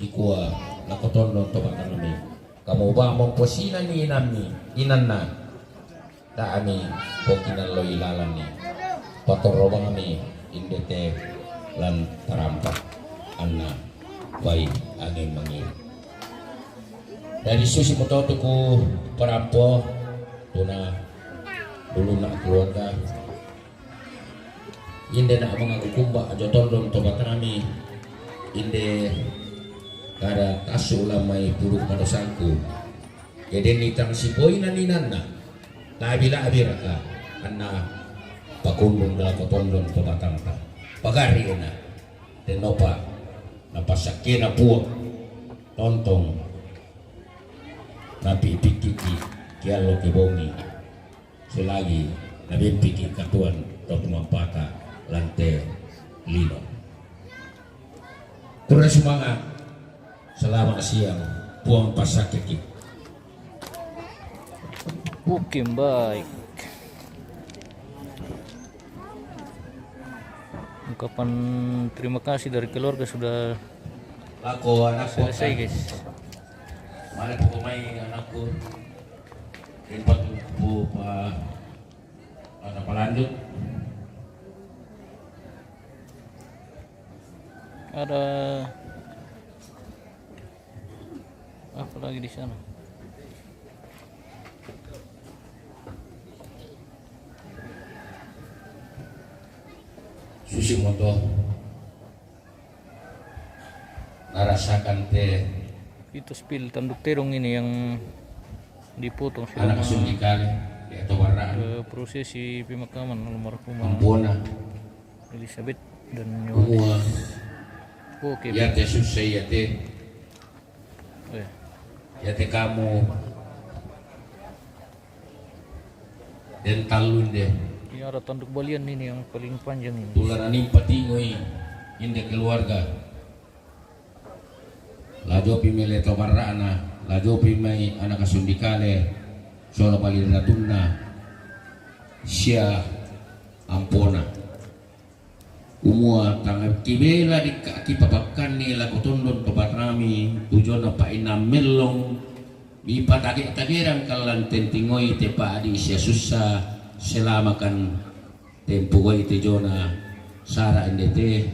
ikua la kotondon to batangami kamu ba mong posina ni inanna ta ami pokinan lo ilalan ni patorobang ami indete lan tarampak anna baik angin mangin dari susi mototo ku parampo tuna dulu nak keluarga inde nak mengaku kumba aja tondon tobat kami inde kada kasu lamai buruk manusanku jadi nitang si boy naninanna labila abiraka anna pakundung dalam tondon tobat tangta pagari na denopa napasakit na puwag tontong napipikiki kialo kibongi selagi nabimpiki katuan totumampata lante lino terus semangat selama siang puang pasakit Oke, baik. Ungkapan terima kasih dari keluarga sudah selesai, guys. Mana pemain anakku tempat bu apa lanjut ada apa lagi di sana? Susi moto narasakan teh itu spill tanduk terong ini yang dipotong anak suntikan atau warna ke prosesi pemakaman almarhumah Ampona Elizabeth dan semua Oke, ya teh susah ya teh kamu dan talun deh ini ada tanduk balian ini yang paling panjang ini tularan patingoi inde keluarga lajo pimele tobarana lajo pimai anak kasundikale soal balirna tunna sia Ampona umua tanggap kibela di kaki papakan ni laku tundun tobat rami tujuan apa ina melong bipa takik-takiran kalan tentingoi tepa adi sia susah selamakan tempo goi te jona sara indete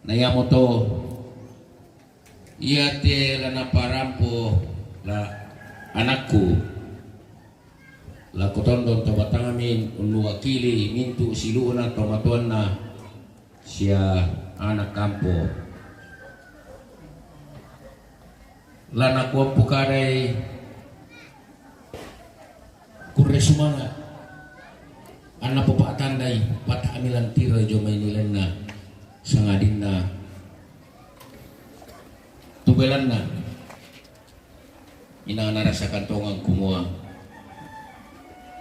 nayamoto iya te lana parampo la anakku la kotondon to batangamin unu wakili mintu siluna to matuanna sia anak kampo lana kuampu kadai kurre sumanga anak bapak tandai patah amilan tiro jomai nilenna sangadinna tubelanna ina narasakan tongang kumua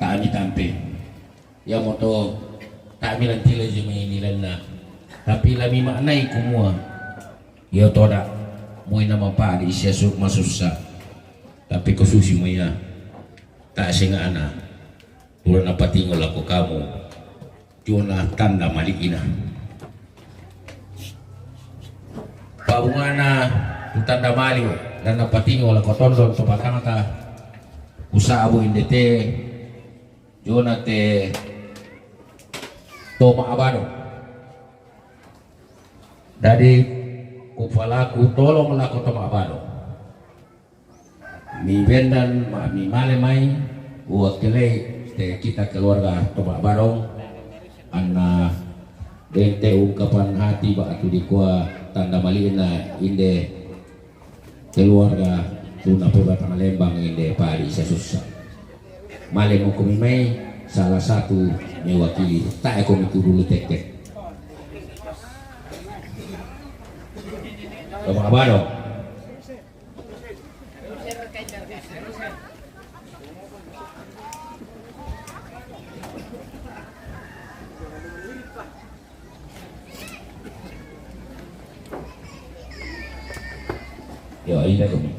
tak ami tampe ya moto tak amilan tiro jomai nilenna tapi lami maknai kumua ya toda moi nama pa di sia suk masusa tapi kususi moya tak singa ana ulan apa tinggal aku kamu jona tanda malikina pabungana tanda mali dan apa tinggal aku tondon sobatangata usaha abu indete jona te toma abano dari kupalaku tolong laku toma abano mi bendan mi male mai wakile te kita keluarga toma abano anna dente ungkapan hati batu di kuah tanda malina inde keluarga tuna purba Lembang inde pari sesusah male mo kumimay salah satu mewakili tak aku itu dulu tek Toma abano yo ini kami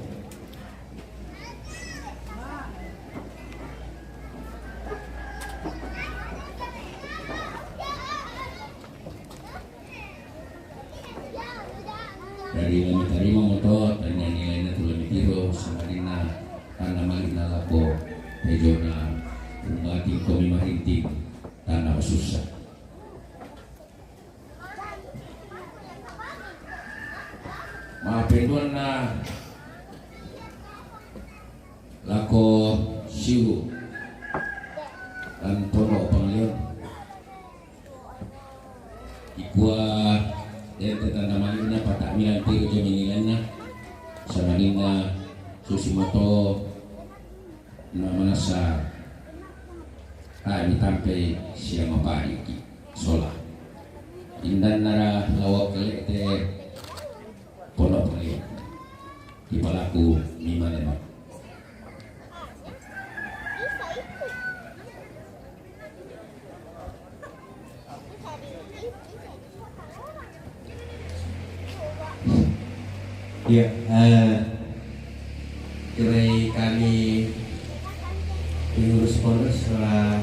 dari kami terima motor dan yang nilainya tuh lebih biru sama dina tanah malina lako pejona umati kami marinting tanah susah maafin na lako siu dan pono pangalion ikua dan tanda malina patak milan tiga jam inilannya sama dina susimoto na manasa ditampai siang apa iki sola indan nara lawak kelek te pondok pengalian di palaku lima lemak ya kami pengurus pondok setelah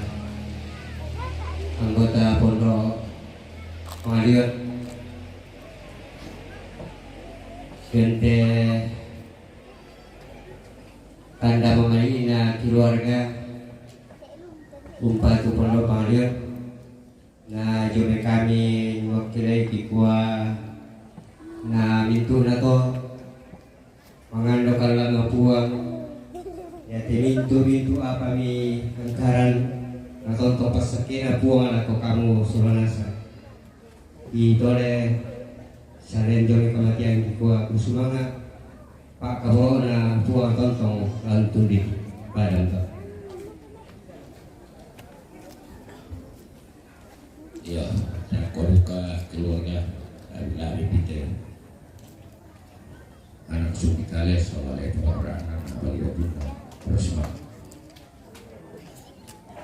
anggota pondok pengalian gente tanda mengalina keluarga umpat pondok pengalian na jone kami wakilai kikua na mintu na to mengandalkan lang puang ya mintu apa mi angkaran na tonto pasakina puang ako kamu sulanasa itole salen jone kematian kikua kusumanga pak kabawa na puang tontong lantu di badan to ya dan koruka keluarga lari pite anak suki kales oleh orang anak bali obuna bersama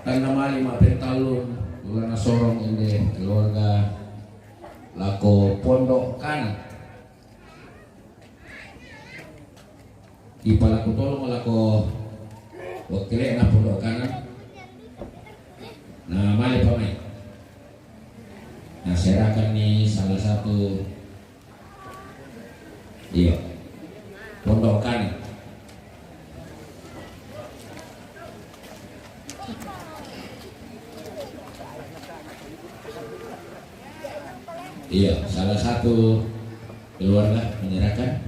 karena mali mapen talun bulan sorong ini keluarga lako pondok kan di palaku tolong lako wakile na pondok kanan nah mali pamai nah serahkan nih salah satu iya pondok kanan iya salah satu keluarga menyerahkan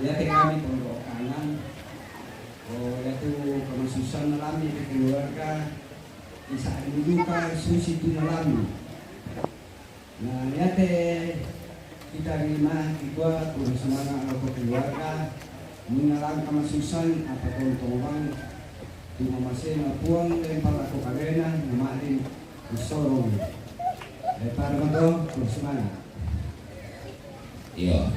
ya kami pondok kanan itu kesusahan alami di keluarga bisa diduka susi itu alami nah ya kita terima kita kurang semangat atau keluarga mengalami kesusahan apa tontonan cuma masih puang lempar aku kagena namarin usorong lempar itu kurang semangat iya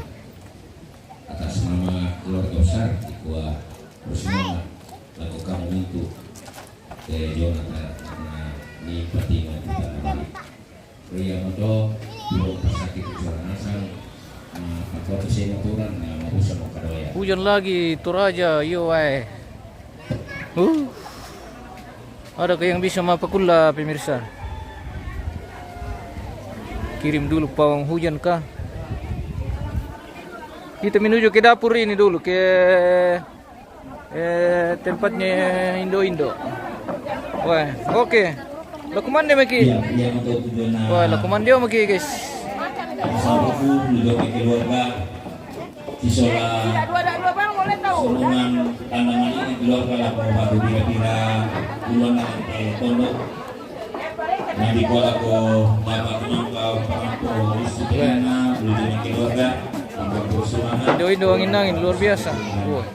atas nama keluarga besar gua bersemangat lakukan itu Jonathan karena ini pertimbangan kita kembali pria modo belum sakit suara nasang apa tuh saya motoran mau usah mau kadoya hujan lagi Toraja yo ada yang bisa mapakula pemirsa kirim dulu pawang hujan kah Kita menuju ke dapur ini dulu ke tempatnya Indo-Indo. Wah, oke. Lakuman dia maki. Iya, untuk tujuan Wah, lakuman dia maki guys. sahabatku juga keluarga Sisola Dua bang boleh tahu. sulungan tanaman ini keluarga lah batu kira-kira puluhan tondok. Nah di kuala ko dapat menyangkau perangko istrinya belum keluarga sampai kerusuhan. Indo-Indo angin-angin luar biasa. Wah.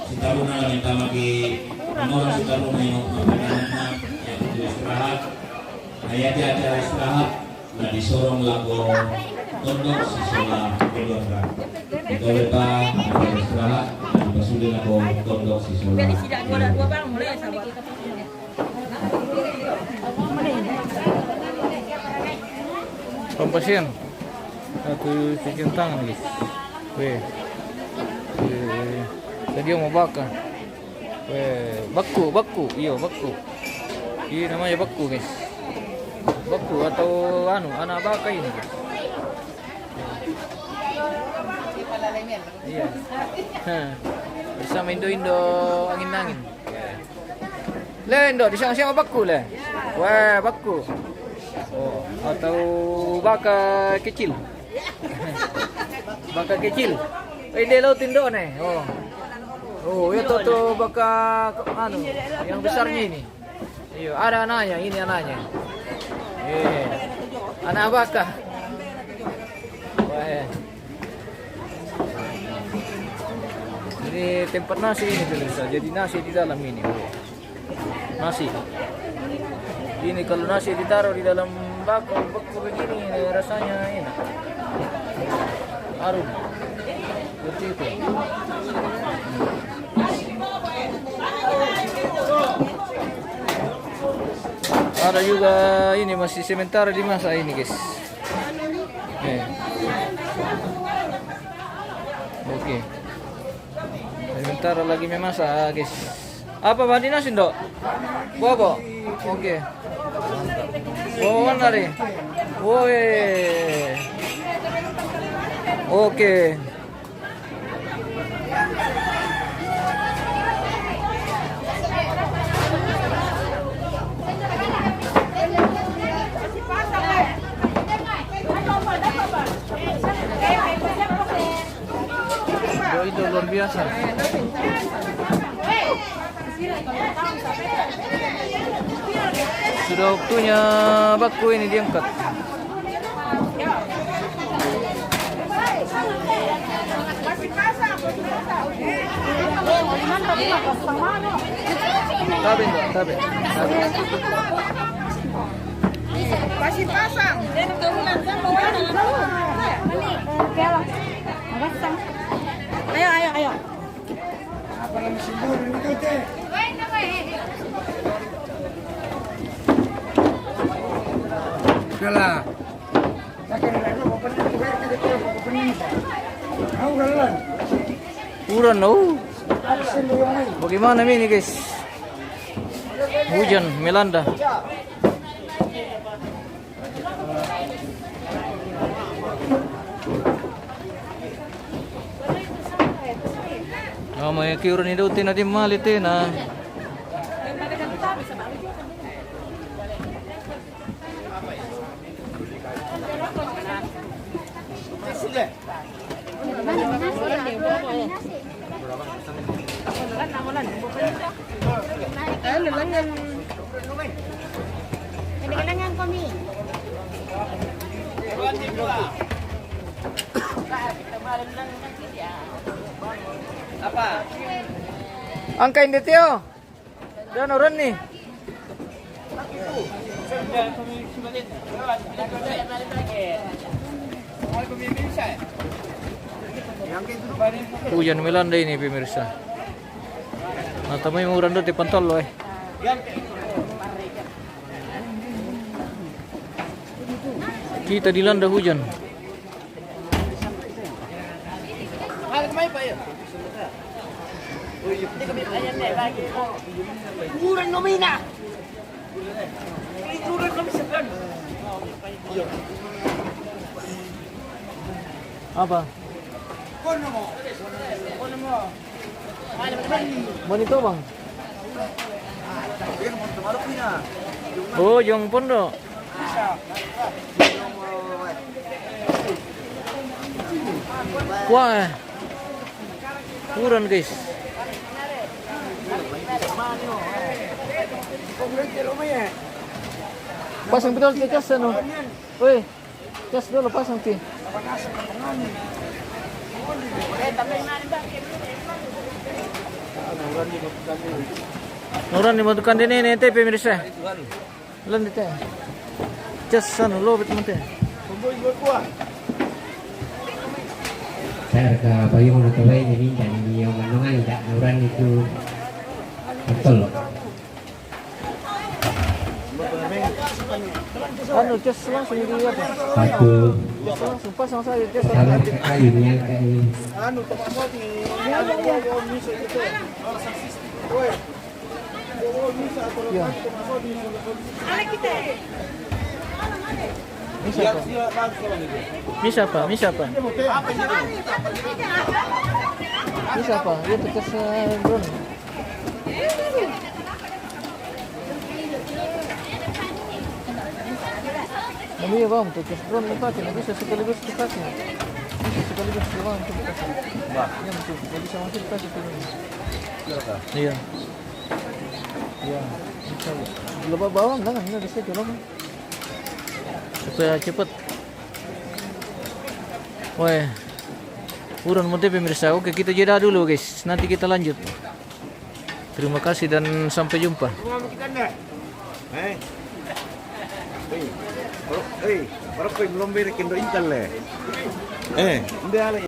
Si Taruna minta lagi menolak si Taruna yang istirahat. Ayatnya acara istirahat. Nah disorong lagu tondok Sisola keluarga. Itu lepa ada istirahat. Bersudah lagu tondok Sisola. Dua bang boleh sahabat. Kompasian. Aku cuci tangan guys. Weh. Tadi mau bakar. Weh, baku. Iya, baku. Ini namanya baku guys. Baku atau anak baka ini guys. Iya. Bersama Indo-Indo angin-angin. Le Indo, di sana baku le. Wah, baku. Oh, atau baka kecil. Baka kecil. Ini laut Indo nih. Oh. Oh, itu tuh baka yang besarnya ini. Iya, ada anaknya, ini anaknya. Anak baka. Wah. Ini tempat nasi ini pemirsa. Jadi nasi di dalam ini. Oh. Nasi. Ini kalau nasi ditaruh di dalam baku begini rasanya enak. Harum. Seperti itu. Ada juga ini masih sementara dimasak ini guys. Oke. Sementara lagi memasak guys. Apa mandi nasi dok? Bobo. Oke. Oh mana nih? Woi. Oke. Itu luar biasa. Sudah waktunya baku ini diangkat. Tabe. Kasih pasang. Ayo. Apa yang sibuk ini kita? Udahlah. Kurang no. Bagaimana ini guys? Hujan melanda. May kiuran ni daw tina di malit na. Kailangan kami. Apa? Angkain dito yo. Dan orang nih. Hujan melanda ini pemirsa. Nah, tamay mo rando ti pantol eh. Kita dilanda hujan. Kurang nomina. Kurang komisakan. Apa? Mana itu bang? Oh, yung pondok. Wah, kurang guys. Pasang betul ke cas ano? Woi, cas dulu pasang ti. Orang dibutuhkan di ini teh pemirsa. Lan teh. Cas anu lo betul teh. Saya ke bagaimana coba ini dan yang menungan tidak orang itu betul. Anu cas langsung di apa? Satu. Langsung pasang saja cas. Salah kayunya kayak Anu tempat mau di ya bisa gitu. Woi. Bisa atau Ya. Misa apa? Misa apa? Misa apa? Itu cas drone. Nah, iya bang, tuh cas drone dipakai, nggak bisa sekaligus dipakai. Bisa sekaligus doang untuk dipakai. Iya betul, nggak bisa langsung dipakai tuh. Iya. Iya, bisa. Lepas bawang jangan, nggak bisa coba. Supaya cepet. Wah, kurang mode pemirsa. Oke, kita jeda dulu guys. Nanti kita lanjut. Terima kasih dan sampai jumpa. Baru belum beri kendo intel le. Ini